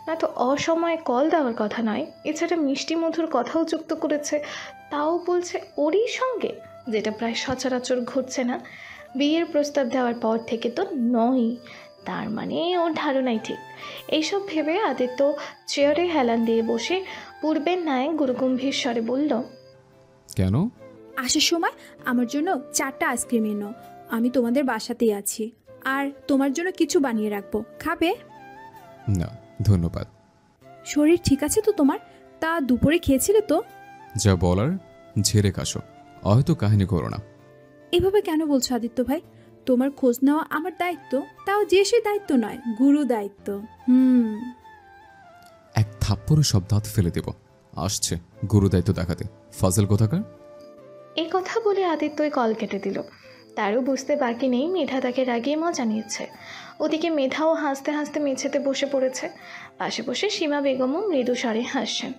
নয়তো অসময়ে কল দেওয়ার কথা নয়। এছাড়া মিষ্টি মধুর কথাও যুক্ত করেছে, তাও বলছে ওরই সঙ্গে, যেটা প্রায় সচরাচর ঘটছে না। বিয়ের প্রস্তাব দেওয়ার পর থেকে তো নয়ই, তার মানে ওর ধারণাই ঠিক। এইসব ভেবে আদিত্য চেয়ারে হেলান দিয়ে বসে পূর্বের ন্যায় গুরুগম্ভীর স্বরে বলল, কেন? আসার সময় আমার জন্য 4টা আইসক্রিম এনো, আমি তোমাদের বাসাতেই আছি, আর তোমার জন্য কিছু বানিয়ে রাখবো, খাবে? না ধন্যবাদ। শরীর ঠিক আছে তো তোমার? তা দুপুরে খেয়েছিলে তো? যা বলার ঝেড়ে কাশো, হয়তো কাহিনী করো না। এভাবে কেন বলছো আদিত্য ভাই? তোমার খোঁজ নেওয়া আমার দায়িত্ব, তাও যে সে দায়িত্ব নয়, গুরু দায়িত্ব। এক থাপ্পড়ে সব দাঁত ফেলে দেব। আসছে গুরু দায়িত্ব দেখাতে, ফাজল কোথাকার। এই কথা বলে আদিত্যই কল কেটে দিল। তারও বুঝতে বাকি নেই মেধা তাকে রাগিয়ে মজা নিচ্ছে। ওদিকে মেধাও হাসতে হাসতে মেঝেতে বসে পড়েছে। পাশে বসে সীমা বেগমও মৃদু স্বরে হাসছেন।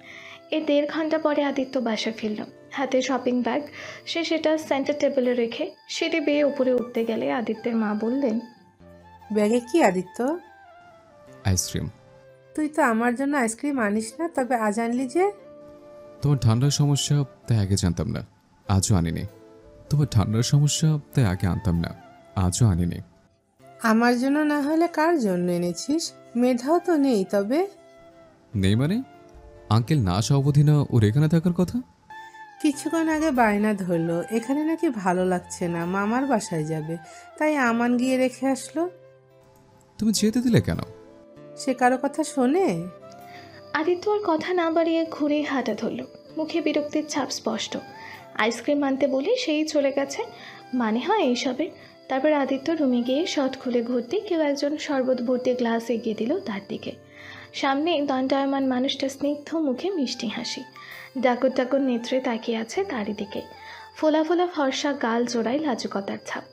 এর 1.5 ঘন্টা পরে আদিত্য বাসা ফিরল, হাতে শপিং ব্যাগ। সে সেটা সেন্টার টেবিলে রেখে সিঁড়ি বেয়ে উপরে উঠতে গেলে আদিত্যের মা বললেন, ব্যাগে কি আদিত্য? আইসক্রিম। তুই তো আমার জন্য আইসক্রিম আনিস না, তবে আজ আনলি যে? তোমার ঠান্ডার সমস্যা তাই আগে জানতাম না, আজও আনিনি। তোমার ঠান্ডার সমস্যা তাই আগে আনতাম না, আজও আনিনি। আমার জন্য না হলে কার জন্য এনেছিস? মেধাও তো নেই। তবে নেই মানে? আঙ্কেল না আসা অবধি না ওর এখানে থাকার কথা? কিছুক্ষণ আগে বায়না ধরলো এখানে নাকি ভালো লাগছে না, মামার বাসায় যাবে, তাই আমান গিয়ে রেখে আসলো। তুমি যেতে দিলে কেন? সে কারো কথা শোনে? আদিত্য আর কথা না বাড়িয়ে ঘুরে হাঁটা ধরল, মুখে বিরক্তির ছাপ স্পষ্ট। আইসক্রিম আনতে বলে সেই চলে গেছে, মানে হয় এইসবে। তারপর আদিত্য রুমে গিয়ে শর্ট খুলে ঘুরতে কেউ একজন শরবত ভর্তি গ্লাস এগিয়ে দিল তার দিকে। সামনে দণ্ডায়মান মানুষটা স্নিগ্ধ মুখে মিষ্টি হাসি, ডাকর ডাকর নেত্রে তাকিয়ে আছে তারই দিকে। ফোলা ফোলা ফর্সা গাল জোড়ায় লাজুকতার ছাপ,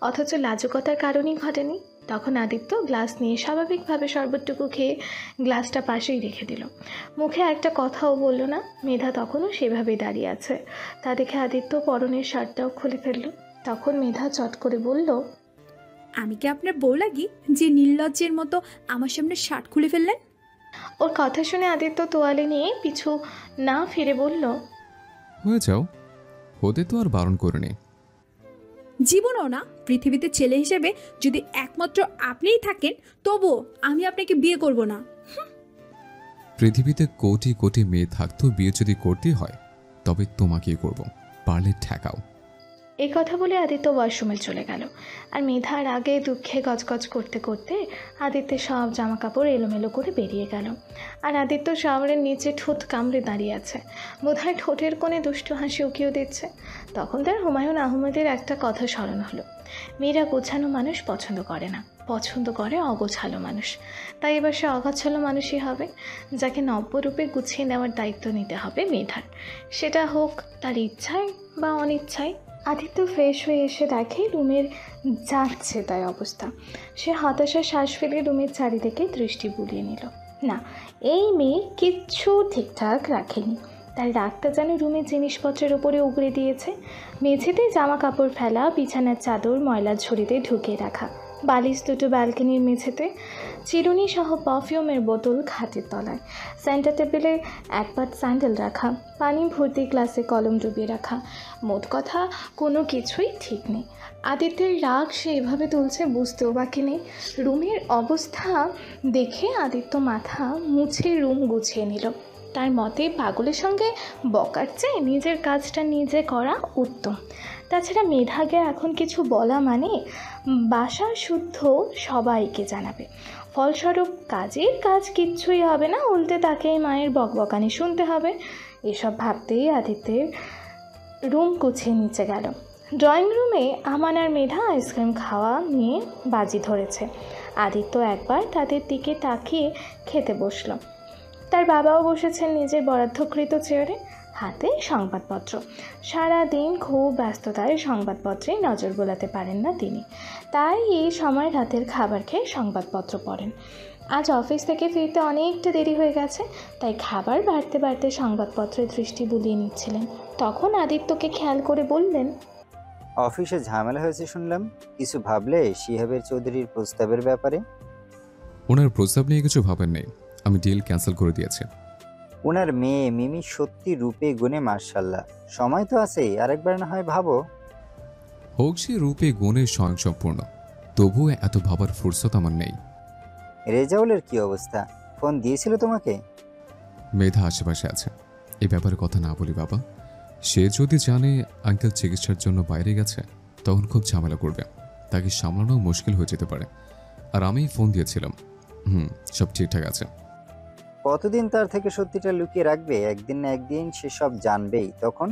অথচ লাজুকতার কারণই ঘটেনি। তখন আদিত্য গ্লাস নিয়ে স্বাভাবিকভাবে শরবতটুকু খেয়ে গ্লাসটা পাশেই রেখে দিল। মুখে একটা কথাও বলল না। মেধা তখনও সেভাবেই দাঁড়িয়ে আছে, তা দেখে আদিত্য পরনের শার্টটাও খুলে ফেলল। তখন মেধা চট করে বলল, আমি কি আপনার বউ লাগি যে নির্লজ্জের মতো আমার সামনে শার্ট খুলে ফেললেন? ওর কথা শুনে আদিত্য তোয়ালে নিয়ে পিছু না ফিরে বলল, হয়ে যাও, হতে তো আর বারণ করে নেই। জীবনও না, পৃথিবীতে ছেলে হিসেবে যদি একমাত্র আপনিই থাকেন, তবুও আমি আপনাকে বিয়ে করব না। পৃথিবীতে কোটি কোটি মেয়ে থাকতেও বিয়ে যদি করতে হয় তবে তোমাকেই করব, পারলে ঠেকাও। এই কথা বলে আদিত্য ওয়াশরুমে চলে গেল। আর মেধার আগে দুঃখে গজগজ করতে করতে আদিত্যের সব জামা কাপড় এলোমেলো করে বেরিয়ে গেল। আর আদিত্য শাওয়ারের নিচে ঠোঁট কামড়ে দাঁড়িয়ে আছে, বোধহয় ঠোঁটের কোণে দুষ্টু হাসি উকিও দিচ্ছে। তখন তার হুমায়ুন আহমেদের একটা কথা স্মরণ হলো, মেয়েরা গোছানো মানুষ পছন্দ করে না, পছন্দ করে অগোছালো মানুষ। তাই এবার সে অগোছালো মানুষই হবে, যাকে নব্যরূপে গুছিয়ে নেওয়ার দায়িত্ব নিতে হবে মেধার, সেটা হোক তার ইচ্ছায় বা অনিচ্ছায়। আদিত্য ফ্রেশ হয়ে এসে দেখে রুমের যাচ্ছে তাই অবস্থা। সে হতাশার শ্বাস ফেলে রুমের চারিদিকে দৃষ্টি বুলিয়ে নিল। না, এই মেয়ে কিচ্ছু ঠিকঠাক রাখেনি। তার রাগটা যেন রুমের জিনিসপত্রের ওপরে উগড়ে দিয়েছে। মেঝেতে জামা কাপড় ফেলা, বিছানার চাদর ময়লার ঝুড়িতে ঢুকিয়ে রাখা, বালিশ দুটো ব্যালকনির মেঝেতে, চিরুনি সহ পারফিউমের বোতল খাটের তলায়, সেন্টার টেবিলে এক পাট স্যান্ডেল রাখা, পানি ভর্তি গ্লাসে কলম ডুবিয়ে রাখা। মোট কথা কোনো কিছুই ঠিক নেই। আদিত্যের রাগ সে এভাবে তুলছে বুঝতেও বাকি নেই। রুমের অবস্থা দেখে আদিত্য মাথা মুছে রুম গুছিয়ে নিল। তার মতে পাগলের সঙ্গে বকার চেয়ে নিজের কাজটা নিজে করা উত্তম। তাছাড়া মেধাকে এখন কিছু বলা মানে বাসা শুদ্ধ সবাইকে জানাবে, ফলস্বরূপ কাজের কাজ কিচ্ছুই হবে না, উল্টে তাকেই মায়ের বকবকানি শুনতে হবে। এসব ভাবতেই আদিত্যের রুম গুছিয়ে নিচে গেল। ড্রয়িং রুমে আমান আর মেধা আইসক্রিম খাওয়া নিয়ে বাজি ধরেছে। আদিত্য একবার তাদের দিকে তাকিয়ে খেতে বসল। তার বাবাও বসেছেন নিজের বরাদ্দকৃত চেয়ারে, হাতে সংবাদপত্র। সারা দিন খুব ব্যস্ততায় সংবাদপত্রে নজর বোলাতে পারেন না তিনি, তাই এই সময় রাতের খাবার খেয়ে সংবাদপত্র পড়েন। আজ অফিস থেকে ফিরতে অনেকটা দেরি হয়ে গেছে, তাই খাবার বাড়তে বাড়তে সংবাদপত্রের দৃষ্টি বুলিয়ে নিচ্ছিলেন। তখন আদিত্যকে খেয়াল করে বললেন, অফিসে ঝামেলা হয়েছে শুনলাম, কিছু ভাবলে শিহাবের চৌধুরীর প্রস্তাবের ব্যাপারে? ওনার প্রস্তাব নিয়ে কিছু ভাবেন নেই, আমি ডিল ক্যান্সেল করে দিয়েছি। ওনার মেয়ে মিমি সত্যি রূপে গুণে মার্শাল্লাহ, সময় তো আছেই, আরেকবার না হয় ভাবো। হোক সে রূপে গুণে স্বয়ংসম্পূর্ণ, তবুও এত ভাবার ফুরসত আমার নেই। রেজাউলের কি অবস্থা? ফোন দিয়েছিল তোমাকে? মেধা আশেপাশে আছে, এই ব্যাপারে কথা না বলি বাবা। সে যদি জানে আঙ্কেল চিকিৎসার জন্য বাইরে গেছে, তখন খুব ঝামেলা করবে, তাকে সামলানো মুশকিল হয়ে যেতে পারে। আর আমি ফোন দিয়েছিলাম, সব ঠিকঠাক আছে। কতদিন তার থেকে সত্যিটা লুকিয়ে রাখবে? একদিন না একদিন সে সব জানবেই, তখন?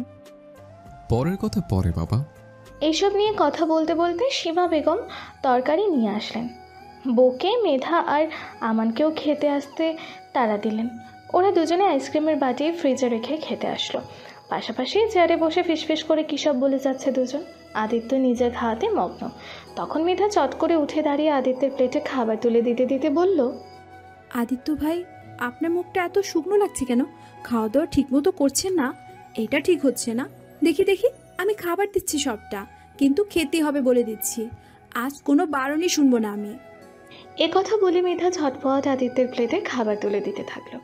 পরের কথা পরে বাবা। এইসব নিয়ে কথা বলতে বলতে সীমা বেগম তরকারি নিয়ে আসলেন। বউকে, মেধা আর আমানকেও খেতে আসতে তাড়া দিলেন। ওরা দুজনে আইসক্রিমের বাটি ফ্রিজে রেখে খেতে আসলো। পাশাপাশি চেয়ারে বসে ফিসফিস করে কী সব বলে যাচ্ছে দুজন। আদিত্য নিজের খাওয়াতে মগ্ন। তখন মেধা চট করে উঠে দাঁড়িয়ে আদিত্যের প্লেটে খাবার তুলে দিতে দিতে বলল, আদিত্য ভাই, আপনার মুখটা এত শুকনো লাগছে কেন? খাওয়া দাওয়া ঠিক মতো করছেন না, এটা ঠিক হচ্ছে না। দেখি দেখি, আমি খাবার দিচ্ছি সবটা, কিন্তু খেতে হবে বলে দিচ্ছি। আজ কোনো বারণই শুনবো না আমি। এ কথা বলে মেধা ঝটপট আদিত্যের প্লেটে খাবার তুলে দিতে থাকলো।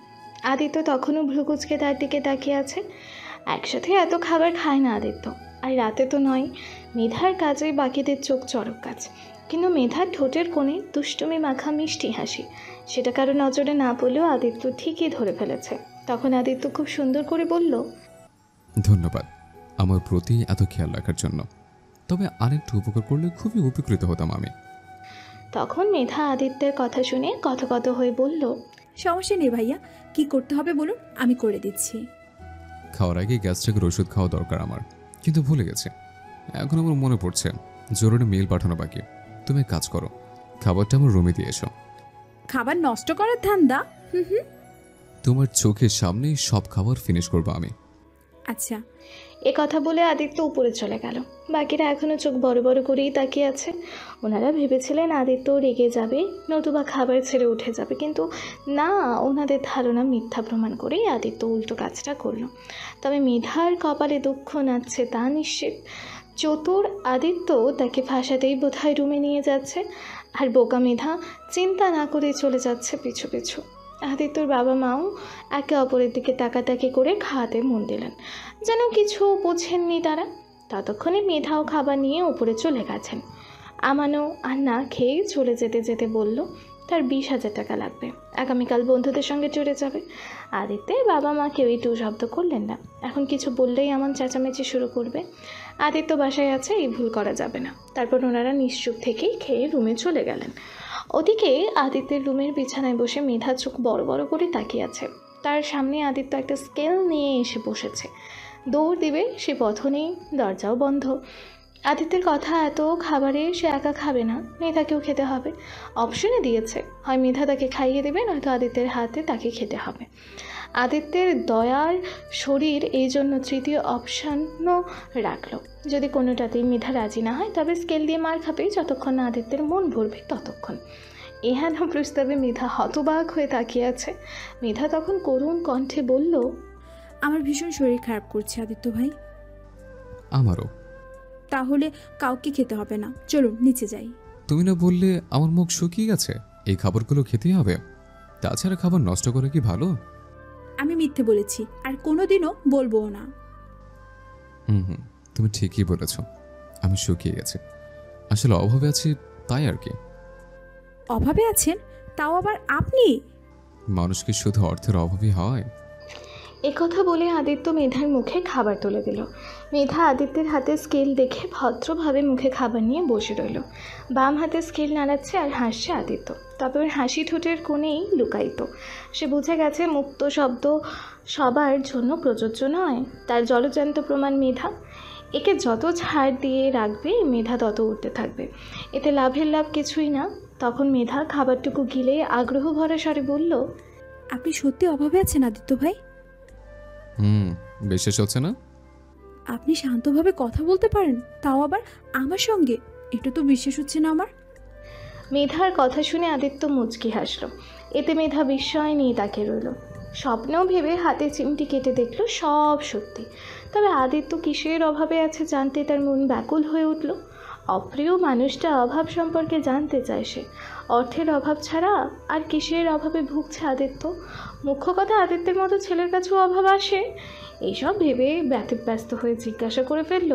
আদিত্য তখনও ভ্রুকুচকে তার দিকে তাকিয়ে আছে। একসাথে এত খাবার খায় না আদিত্য, আর রাতে তো নয়। মেধার কাজে বাকিদের চোখ চড়ক কাজ, কিন্তু মেধার ঠোঁটের কোণে দুষ্টুমি মাখা মিষ্টি হাসি, সেটা কারো নজরে না পড়লেও আদিত্য ঠিকই ধরে ফেলেছে। তখন আদিত্য খুব সুন্দর করে বলল, ধন্যবাদ আমার প্রতি এত খেয়াল রাখার জন্য, তবে আরেকটু উপকার করলে খুবই উপকৃত হতাম আমি। তখন মেধা আদিত্যের কথা শুনে কথকথ হয়ে বলল, সমস্যা নেই ভাইয়া, কি করতে হবে বলুন, আমি করে দিচ্ছি। খাওয়ার আগে গ্যাস্ট্রিকের ওষুধ খাওয়া দরকার আমার, কিন্তু ভুলে গেছে। এখন আমার মনে পড়ছে জরুরি মেল পাঠানো বাকি। তুমি এক কাজ করো, খাবারটা আমার রুমে দিয়ে এসো। খাবার নষ্ট করার ধান্দা? তোমার চোখের সামনেই সব খাবার ফিনিশ করবো আমি। আচ্ছা। এ কথা বলে আদিত্য উপরে চলে গেল। বাকিরা এখনও চোখ বড় বড় করেই তাকিয়ে আছে। ওনারা ভেবেছিলেন আদিত্য রেগে যাবে, নতুবা খাবার ছেড়ে উঠে যাবে, কিন্তু না, ওনাদের ধারণা মিথ্যা প্রমাণ করেই আদিত্য উল্টো কাজটা করলো। তবে মেধার কপালে দুঃখ নাচছে তা নিশ্চিত। চতুর আদিত্য তাকে ফাঁসাতেই বোধহয় রুমে নিয়ে যাচ্ছে, আর বোকা মেধা চিন্তা না করে চলে যাচ্ছে পিছু পিছু। আদিত্যর বাবা মাও একে অপরের দিকে তাকাতাকি করে খাওয়াতে মন দিলেন, যেন কিছু বোঝেননি তারা। ততক্ষণে মেধাও খাবার নিয়ে উপরে চলে গেছেন। আমানও আর না খেয়ে চলে যেতে যেতে বলল তার 20,000 টাকা লাগবে, আগামীকাল বন্ধুদের সঙ্গে চলে যাবে। আদিত্যের বাবা মা কেউই টু শব্দ করলেন না। এখন কিছু বললেই আমান চেঁচামেচি শুরু করবে। আদিত্য বাসায় আছে, এই ভুল করা যাবে না। তারপর ওনারা নিশ্চুপ থেকেই খেয়ে রুমে চলে গেলেন। ওদিকে আদিত্যের রুমের বিছানায় বসে মেধা চোখ বড় বড় করে তাকিয়ে আছে। তার সামনে আদিত্য একটা স্কেল নিয়ে এসে বসেছে। দৌড় দিবে সে পথ নেই, দরজাও বন্ধ। আদিত্যের কথা, এত খাবারে সে একা খাবে না, মেধাকেও খেতে হবে। অপশনে দিয়েছে, হয় মেধা তাকে খাইয়ে দেবে, নয়তো আদিত্যের হাতে তাকে খেতে হবে। আদিত্যের দয়ার শরীর এই জন্য তৃতীয় অপশানও রাখলো। যদি কোনোটাতেই মেধা রাজি না হয়, তবে স্কেল দিয়ে মার খাবে, যতক্ষণ না আদিত্যের মন ভরবে ততক্ষণ। এহেন প্রস্তাবে মেধা হতবাক হয়ে তাকিয়ে আছে। মেধা তখন করুণ কণ্ঠে বলল, আমার ভীষণ শরীর খারাপ করছে আদিত্য ভাই। আমারও। তাহলে কাউকে খেতে হবে না, চলুন নিচে যাই। তুমি না বললে আমার মুখ শুকিয়ে গেছে, এই খাবারগুলো খেতেই হবে? তাছাড়া খাবার নষ্ট করে কি ভালো? আমি মিথ্যে বলেছি, আর কোনোদিনও বলবোও না। হুম, তুমি ঠিকই বলেছ, আমি শুকিয়ে গেছি। আসলে অভাবে আছি, তাই আর কি। অভাবে আছেন? তাও আবার আপনি? মানুষ কি শুধু অর্থের অভাবই হয়? একথা বলে আদিত্য মেধার মুখে খাবার তুলে দিল। মেধা আদিত্যের হাতে স্কেল দেখে ভদ্রভাবে মুখে খাবার নিয়ে বসে রইল। বাম হাতে স্কেল নাড়াচ্ছে আর হাসছে আদিত্য, তবে ওর হাসি ঠোঁটের কোণেই লুকায়িত। সে বুঝে গেছে মুক্ত শব্দ সবার জন্য প্রযোজ্য নয়। তার জলজান্ত প্রমাণ মেধা। একে যত ছাড় দিয়ে রাখবে মেধা তত উঠতে থাকবে, এতে লাভের লাভ কিছুই না। তখন মেধা খাবারটুকু গিলে আগ্রহ ভরা স্বরে বলল, আপনি সত্যি অভাবে আছেন আদিত্য ভাই? বিশ্বাস হচ্ছে না? আপনি শান্তভাবে কথা বলতে পারেন, তাও আবার আমার সঙ্গে? এটা তো বিশ্বাস হচ্ছে না আমার। মেধার কথা শুনে আদিত্য মুচকি হাসল। এতে মেধা বিস্ময় নিয়ে তাকিয়ে রইল। স্বপ্নেও ভেবে হাতে চিমটি কেটে দেখল সব সত্যি। তবে আদিত্য কিসের অভাবে আছে জানতে তার মন ব্যাকুল হয়ে উঠল। অপ্রিয় মানুষটা অভাব সম্পর্কে জানতে চায় সে। অর্থের অভাব ছাড়া আর কিসের অভাবে ভুগছে আদিত্য? মুখ্য কথা, আদিত্যের মতো ছেলের কাছেও অভাব আসে? এইসব ভেবে ব্যতিব্যস্ত হয়ে জিজ্ঞাসা করে ফেলল,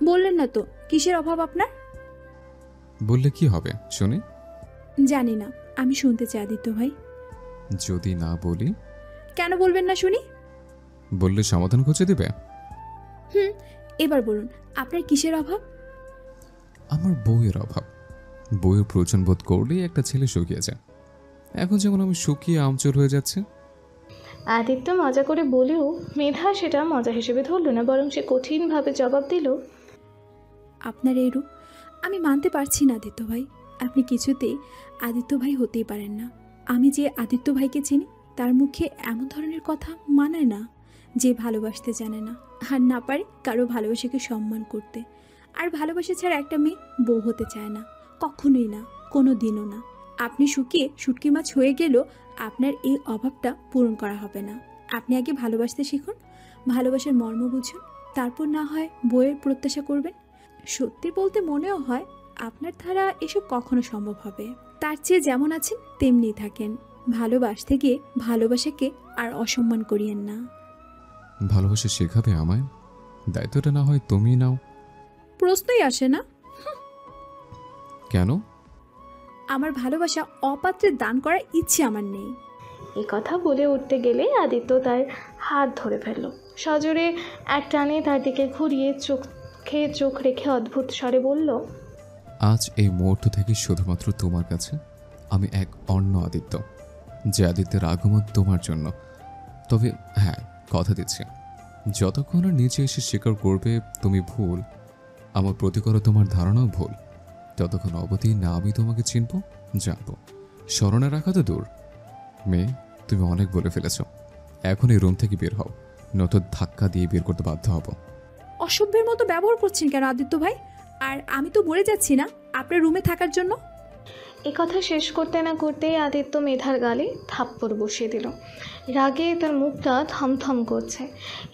বললেন না তো কিসের অভাব আপনার? বললে কি হবে শুনি? জানি না, আমি শুনতে চাই আদিত্য ভাই। যদি না বলি? কেন বলবেন না শুনি? বললে সমাধান খুঁজে দেবে? এবার বলুন, আপনার কিসের অভাব? আমার বউয়ের অভাব। বউয়ের প্রয়োজন বোধ করলেই একটা ছেলে শুকিয়ে যায়। এখন যেমন আমি শুকিয়ে আমচোর হয়ে যাচ্ছে। আদিত্য মজা করে বলেও মেধা সেটা মজা হিসেবে ধরল না, বরং সে কঠিনভাবে জবাব দিল, আপনার এই রূপ আমি মানতে পারছি না আদিত্য ভাই। আপনি কিছুতেই আদিত্য ভাই হতেই পারেন না। আমি যে আদিত্য ভাইকে চিনি তার মুখে এমন ধরনের কথা মানায় না। যে ভালোবাসতে জানে না আর না পারে কারো ভালোবাসাকে সম্মান করতে, আর ভালোবাসা ছাড়া একটা মেয়ে বউ হতে চায় না, কখনোই না, কোনো দিনও না। আপনি শুকিয়ে শুটকি মাছ হয়ে গেলেও আপনার এই অভাবটা পূরণ করা হবে না। আপনি আগে ভালোবাসতে শিখুন, ভালোবাসার মর্ম বুঝুন, তারপর না হয় বইয়ের প্রত্যাশা করবেন। সত্যি বলতে মনেও হয় আপনার দ্বারা এসব কখনো সম্ভব হবে। তার চেয়ে যেমন আছেন তেমনি থাকেন। ভালোবাসতে গিয়ে ভালোবাসাকে আর অসম্মান করিয়েন না। ভালোবাসা শেখাবে আমায়? দায়িত্বটা না হয় তুমি নাও। প্রশ্নই আসে না। কেন? আমার ভালোবাসা অপাত্রে দান করার ইচ্ছে আমার নেই। এই কথা বলে উঠতে গেলে আদিত্য তার হাত ধরে ফেলল। সজোরে এক টানে তার দিকে ঘুরিয়ে চোখে চোখ রেখে অদ্ভুত স্বরে বলল, আজ এই মুহূর্ত থেকে শুধুমাত্র তোমার কাছে আমি এক অন্য আদিত্য, যে আদিত্যের আগমন তোমার জন্য। তবে হ্যাঁ, কথা দিচ্ছি, যতক্ষণ আর নিচে এসে স্বীকার করবে তুমি ভুল, আমার প্রতি করো তোমার ধারণাও ভুল, ততক্ষণ অবধি না আমি তোমাকে চিনব, জানবো। স্মরণে রাখা তো দূর। মেয়ে, তুমি অনেক বলে ফেলেছ, এখন এই রুম থেকে বের হও, নয়তো ধাক্কা দিয়ে বের করতে বাধ্য হব। অসভ্যের মতো ব্যবহার করছেন কেন আদিত্য ভাই? আর আমি তো মরে যাচ্ছি না আপনার রুমে থাকার জন্য। এ কথা শেষ করতে না করতেই আদিত্য মেধার গালে থাপ্পড় বসিয়ে দিল। রাগে তার মুখটা থমথম করছে।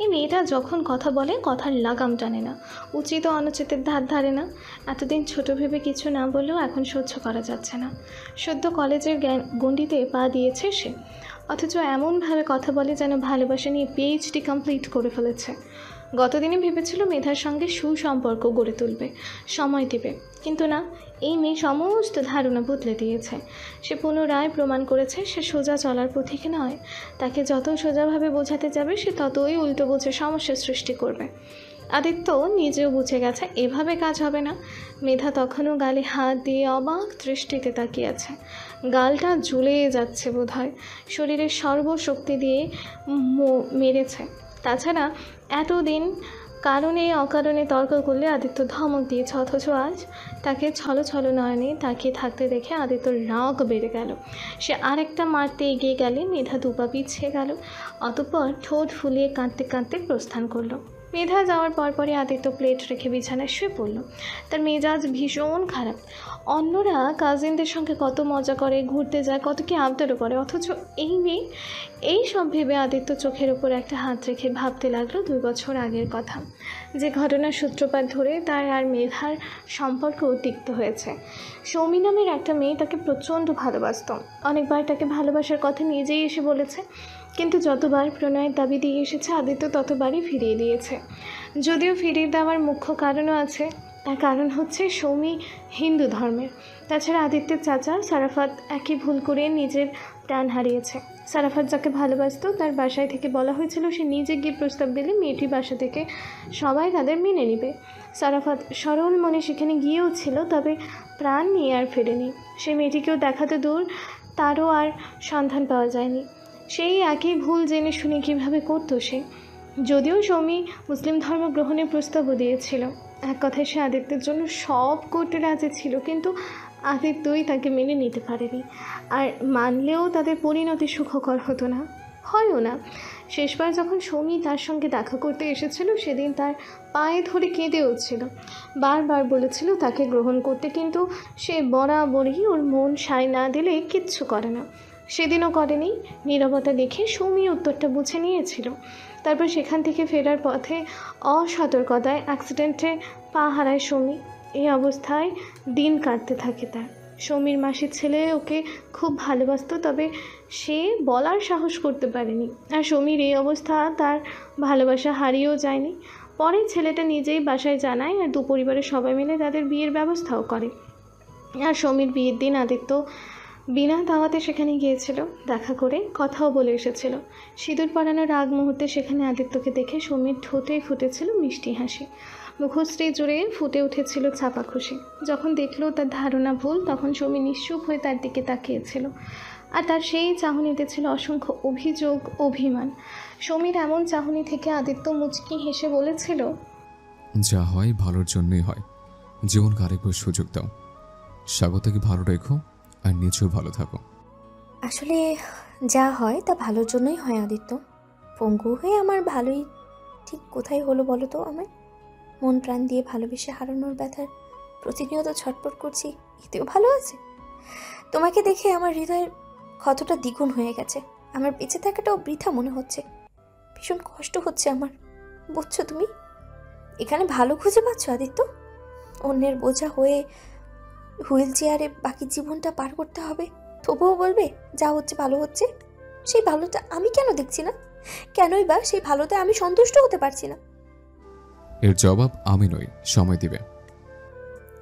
এই মেয়েটা যখন কথা বলে কথার লাগাম টানে না, উচিত ও অনুচিতের ধার ধারে না। এতদিন ছোট ভেবে কিছু না বললেও এখন সহ্য করা যাচ্ছে না। সদ্য কলেজের গণ্ডিতে পা দিয়েছে সে, অথচ এমনভাবে কথা বলে যেন ভালোবাসা নিয়ে পিএইচডি কমপ্লিট করে ফেলেছে। গতদিনে ভেবেছিল মেধার সঙ্গে সুসম্পর্ক গড়ে তুলবে, সময় দেবে, কিন্তু না, এই মেয়ে সমস্ত ধারণা বদলে দিয়েছে। সে পুনরায় প্রমাণ করেছে সে সোজা চলার পথিক নয়। তাকে যত সোজাভাবে বোঝাতে যাবে সে ততই উল্টো বুঝে সমস্যার সৃষ্টি করবে। আদিত্য নিজেও বুঝে গেছে এভাবে কাজ হবে না। মেধা তখনও গালে হাত দিয়ে অবাক দৃষ্টিতে তাকিয়ে আছে। গালটা ঝুলে যাচ্ছে বোধহয়, শরীরের সর্বশক্তি দিয়ে মেরেছে। তাছাড়া এতদিন কারণে অকারণে তর্ক করলে আদিত্য ধমক দিয়েছে, অথচ আজ তাকে ছলো ছলো নয়নে তাকিয়ে থাকতে দেখে আদিত্যর রাগ বেড়ে গেল। সে আরেকটা মারতে এগিয়ে গেলে মেধা দুপা পিছিয়ে গেল, অতঃপর ঠোঁট ফুলিয়ে কাঁদতে কাঁদতে প্রস্থান করলো। মেধা যাওয়ার পরপরই আদিত্য প্লেট রেখে বিছানায় শুয়ে পড়ল। তার মেজাজ ভীষণ খারাপ। অন্যরা কাজিনদের সঙ্গে কত মজা করে, ঘুরতে যায়, কত কি আবদারও করে, অথচ এই মেয়ে। এই সব ভেবে আদিত্য চোখের ওপর একটা হাত রেখে ভাবতে লাগলো 2 বছর আগের কথা, যে ঘটনার সূত্রপাত ধরে তার আর মেধার সম্পর্ক তিক্ত হয়েছে। সৌমি নামের একটা মেয়ে তাকে প্রচণ্ড ভালোবাসত। অনেকবার তাকে ভালোবাসার কথা নিজেই এসে বলেছে, কিন্তু যতবার প্রণয়ের দাবি দিয়ে এসেছে আদিত্য ততবারই ফিরিয়ে দিয়েছে। যদিও ফিরিয়ে দেওয়ার মুখ্য কারণও আছে। তার কারণ হচ্ছে সৌমি হিন্দু ধর্মের। তাছাড়া আদিত্যের চাচা সারাফাত একই ভুল করে নিজের প্রাণ হারিয়েছে। সারাফাত যাকে ভালোবাসত তার বাসায় থেকে বলা হয়েছিল সে নিজে গিয়ে প্রস্তাব দিলে মেয়েটি বাসা থেকে সবাই তাদের মেনে নেবে। সারাফাত সরল মনে সেখানে গিয়েও ছিল, তবে প্রাণ নিয়ে আর ফেরেনি। সে মেয়েটিকেও দেখাতে দূর, তারও আর সন্ধান পাওয়া যায়নি। সেই একই ভুল জেনে শুনে কীভাবে করতো সে। যদিও সৌমি মুসলিম ধর্ম গ্রহণের প্রস্তাবও দিয়েছিল। এক কথায় সে আদিত্যের জন্য সব করতে রাজি ছিল, কিন্তু আদিত্যই তাকে মেনে নিতে পারেনি। আর মানলেও তাদের পরিণতি সুখকর হতো না, হয়ও না। শেষবার যখন সৌমি তার সঙ্গে দেখা করতে এসেছিল সেদিন তার পায়ে ধরে কেঁদেও ছিল, বারবার বলেছিল তাকে গ্রহণ করতে, কিন্তু সে বরাবরই ওর মন সায় না দিলে কিচ্ছু করে না। সেদিনও করেনি। নীরবতা দেখে সৌমি উত্তরটা বুঝে নিয়েছিল। তারপর সেখান থেকে ফেরার পথে অসতর্কতায় অ্যাক্সিডেন্টে পা হারায় সৌমি। এই অবস্থায় দিন কাটতে থাকে তার। সৌমির মাসির ছেলে ওকে খুব ভালোবাসত, তবে সে বলার সাহস করতে পারেনি। আর সৌমির এই অবস্থা তার ভালোবাসা হারিয়েও যায়নি। পরে ছেলেটা নিজেই বাসায় জানায়, আর 2 পরিবারের সবাই মিলে তাদের বিয়ের ব্যবস্থাও করে। আর সৌমির বিয়ের দিন আদিত্য বিনা দাওয়াতে সেখানে গিয়েছিল, দেখা করে কথাও বলে এসেছিল। সিঁদুর পরানোর আগ মুহূর্তে সেখানে আদিত্যকে দেখে সৌমির ঠোঁটে ফুটেছিল মিষ্টি হাসি, মুখশ্রী জুড়ে ফুটে উঠেছিল চাপা খুশি। যখন দেখলো তার ধারণা ভুল, তখন সৌমি নিশ্চুপ হয়ে তার দিকে তাকিয়েছিল, আর তার সেই চাহনিতে ছিল অসংখ্য অভিযোগ, অভিমান। সৌমির এমন চাহনি থেকে আদিত্য মুচকি হেসে বলেছিল, যা হয় ভালোর জন্যই হয়, জীবনকে আরেকবার সুযোগ দাও। স্বাগতকে ভালো রেখো আর নিজেও ভালো থাকো। আসলে যা হয় তা ভালোর জন্যই হয় আদিত্য। পঙ্গু হয়ে আমার ভালোই ঠিক কোথায় হলো বলো তো আমায়? মন প্রাণ দিয়ে ভালোবেসে হারানোর ব্যথার প্রতিনিয়ত ছটপট করছি, এতেও ভালো আছে? তোমাকে দেখে আমার হৃদয়ের ক্ষতটা দ্বিগুণ হয়ে গেছে। আমার বেঁচে থাকাটাও বৃথা মনে হচ্ছে। ভীষণ কষ্ট হচ্ছে আমার, বুঝছো তুমি? এখানে ভালো খুঁজে পাচ্ছ আদিত্য? অন্যের বোঝা হয়ে হুইল চেয়ারে বাকি জীবনটা পার করতে হবে, তবুও বলবে যা হচ্ছে ভালো হচ্ছে। সেই ভালোটা আমি কেন দেখছি না? কেনই বা সেই ভালোতে আমি সন্তুষ্ট হতে পারছি না? এর জবাব আমি নই, সময় দিবে।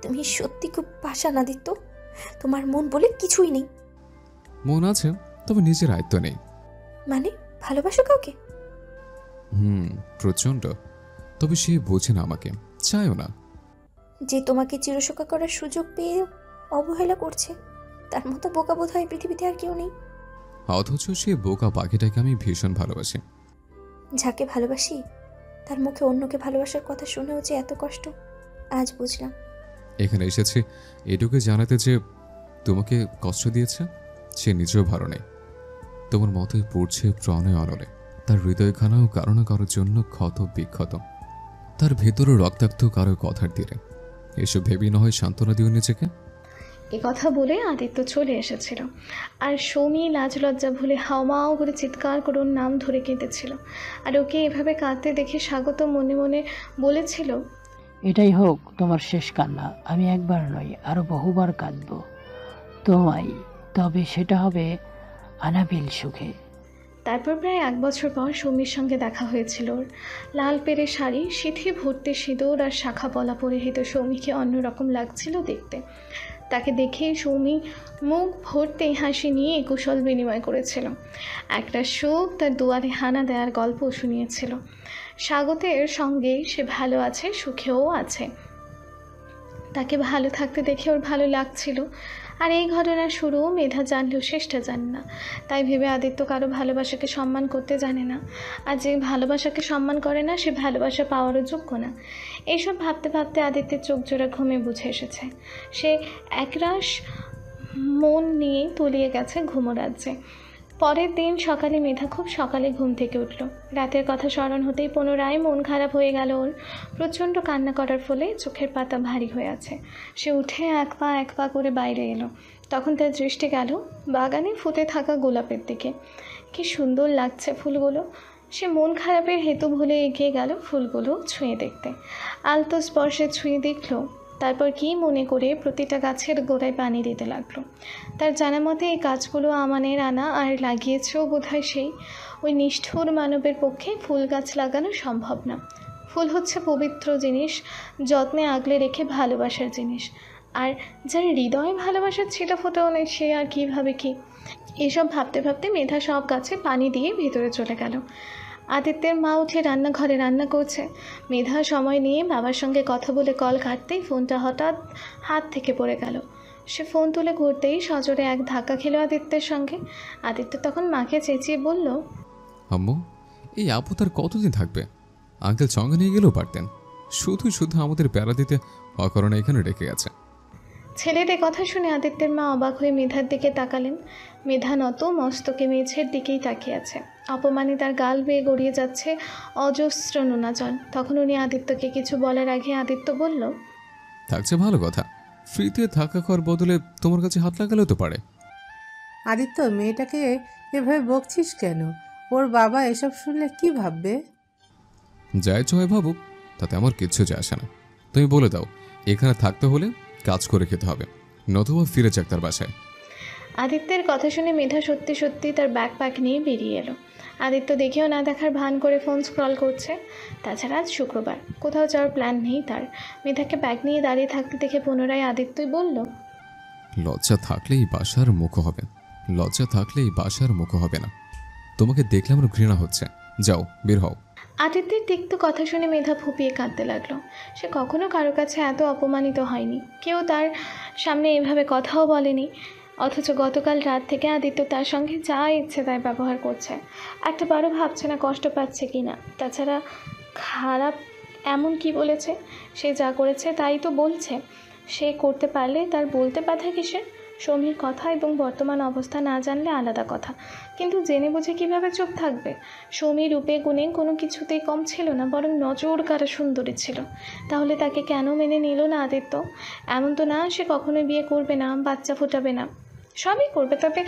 তুমি সত্যি খুব পাষাণ আদিত্য। তোমার মন বলে কিছুই নেই। মন আছে, তবে নিজের আয়ত্ত নেই। মানে ভালোবাসো কাউকে? প্রচণ্ড। তবে সে বোঝে না আমাকে, চায়ও না। যে তোমাকে চিরসখা করার সুযোগ পেয়ে অবহেলা করছে, তার মতো বোকা বোধ হয় পৃথিবীতে আর কেউ নেই। অথচ সে বোকা পাখিটাকে আমি ভীষণ ভালোবাসি। যাকে ভালোবাসি তার মুখে অন্যকে ভালোবাসার কথা শুনেও যে এত কষ্ট, আজ বুঝলাম। এখানে এসেছি এটুকু জানাতে যে তোমাকে কষ্ট দিয়েছে, সে নিজেও ভালো নেই। তোমার মতোই পড়ছে প্রণয় অনলে। তার হৃদয়খানাও কারো না কারোর জন্য ক্ষত বিক্ষত, তার ভেতরও রক্তাক্ত কারো কথার তীরে। এসব ভেবেই না হয় সান্ত্বনা দিও নিজেকে। এ কথা বলে আদিত্য চলে এসেছিল, আর সৌমি লাজ লজ্জা ভুলে হাওমাও করে চিৎকার করে ওর নাম ধরে কেঁদেছিল। আর ওকে এভাবে কাঁদতে দেখে স্বাগত মনে মনে বলেছিল, এটাই হোক তোমার শেষ কান্না। আমি একবার নয় আরো বহুবার কাঁদব তোমায়, তবে সেটা হবে আনাবিল সুখে। তারপর প্রায় 1 বছর পর সৌমির সঙ্গে দেখা হয়েছিল ওর। লাল পেরে শাড়ি, সিঁথি ভর্তি সিঁদুর আর শাখা পলা পরিহিত সৌমিকে অন্যরকম লাগছিল দেখতে। তাকে দেখে সৌমি মুখ ভর্তি হাসি নিয়ে কুশল বিনিময় করেছিল। একটা সুখ তার দুয়ারে হানা দেওয়ার গল্প শুনিয়েছিল। স্বাগতের সঙ্গে সে ভালো আছে, সুখেও আছে। তাকে ভালো থাকতে দেখে ওর ভালো লাগছিল। আর এই ঘটনার শুরু মেধা জানলেও শেষটা জানে না। তাই ভেবে আদিত্য কারো ভালোবাসাকে সম্মান করতে জানে না, আর যে ভালোবাসাকে সম্মান করে না সে ভালোবাসা পাওয়ারও যোগ্য না। এইসব ভাবতে ভাবতে আদিত্যের চোখ জোড়া ঘুমে বুঝে এসেছে। সে একরাশ মন নিয়ে তলিয়ে গেছে ঘুমোরাজ্যে। পরের দিন সকালে মেধা খুব সকালে ঘুম থেকে উঠল। রাতের কথা স্মরণ হতেই পুনরায় মন খারাপ হয়ে গেল ওর। প্রচণ্ড কান্না করার ফলে চোখের পাতা ভারী হয়ে আছে। সে উঠে এক পা করে বাইরে এলো। তখন তার দৃষ্টি গেল বাগানে ফুটে থাকা গোলাপের দিকে। কি সুন্দর লাগছে ফুলগুলো। সে মন খারাপের হেতু ভুলে এগিয়ে গেল ফুলগুলো ছুঁয়ে দেখতে। আলতো স্পর্শে ছুঁয়ে দেখল, তারপর কি মনে করে প্রতিটা গাছের গোড়ায় পানি দিতে লাগলো। তার জানা মতে এই গাছগুলো আমানের আনা আর লাগিয়েছেও বোধহয় সেই। ওই নিষ্ঠুর মানবের পক্ষে ফুল গাছ লাগানো সম্ভব না। ফুল হচ্ছে পবিত্র জিনিস, যত্নে আগলে রেখে ভালোবাসার জিনিস। আর যার হৃদয়ে ভালোবাসার ছিটা ফোটাও নেই, সে আর কীভাবে কি। এসব ভাবতে ভাবতে মেধা সব গাছে পানি দিয়ে ভেতরে চলে গেল। আদিত্যের মা উঠে রান্নাঘরে রান্না করছে। মেধা সময় নিয়ে বাবার সঙ্গে কথা বলে কল কাটতেই ফোনটা হঠাৎ হাত থেকে পড়ে গেল। সে ফোন তুলে ঘুরতেই সজোরে এক ধাক্কা খেলো আদিত্যের সঙ্গে। আদিত্য তখন মাকে চেঁচিয়ে বলল, আম্মু, এই আপু তার কতদিন থাকবে? আঙ্কেল সঙ্গে নিয়ে গেলেও পারতেন। শুধু শুধু আমাদের প্যারা দিতে অকারণে এখানে রেখে গেছে। ছেলেদের কথা শুনে আদিত্যের মা অবাক হয়ে মেধার দিকে তাকালেন। মেধা নত মস্তকে মেঝের দিকেই তাকিয়ে আছে। অপমানে তার গাল বেয়ে গড়িয়ে যাচ্ছে অজস্র নোনা জল। তখন উনি আদিত্যকে কিছু বলার আগে আদিত্য বলল, থাকছে ভালো কথা, ফ্রিতে থাকা খাওয়ার বদলে তোমার কাছে হাত লাগালেও তো পারে। আদিত্য, মেয়েটাকে এভাবে বকছিস কেন? ওর বাবা এসব শুনলে কি ভাববে? যাই চয় ভাবুক, তাতে আমার কিচ্ছু যায় আসে না। তুমি বলে দাও, এখানে থাকতে হলে কাজ করে খেতে হবে, নতুবা ফিরে যাক তার বাসায়। আদিত্যের কথা শুনে মেধা সত্যি সত্যি তার ব্যাকপ্যাক নিয়ে বেরিয়ে এলো। আদিত্য দেখেও না দেখার ভান করে ফোন স্ক্রল করছে। তাছাড়া আজ শুক্রবার, কোথাও যাওয়ার প্ল্যান নেই তার। মেধাকে ব্যাগ নিয়ে দাঁড়িয়ে থাকতে দেখে পুনরায় আদিত্যই বলল, লজ্জা থাকলেই বাসার মুখ হবে, লজ্জা থাকলেই বাসার মুখ হবে না। তোমাকে দেখলে আমার ঘৃণা হচ্ছে, যাও বের হও। আদিত্যের তিক্ত কথা শুনে মেধা ফুপিয়ে কাঁদতে লাগলো। সে কখনো কারো কাছে এত অপমানিত হয়নি, কেউ তার সামনে এভাবে কথাও বলেনি। অথচ গতকাল রাত থেকে আদিত্য তার সঙ্গে যা ইচ্ছে তাই ব্যবহার করছে। একটা বারও ভাবছে না কষ্ট পাচ্ছে কি না। তাছাড়া খারাপ এমন কি বলেছে? সে যা করেছে তাই তো বলছে। সে করতে পারলে তার বলতে বাধা কিসের? সমীর কথা এবং বর্তমান অবস্থা না জানলে আলাদা কথা, কিন্তু জেনে বুঝে কীভাবে চুপ থাকবে? সমীর রূপে গুণে কোনো কিছুতেই কম ছিল না, বরং নজর কারা সুন্দরী ছিল। তাহলে তাকে কেন মেনে নিল না আদিত্য? এমন তো না সে কখনোই বিয়ে করবে না, বাচ্চা ফোটাবে না, সবই করবে, তবে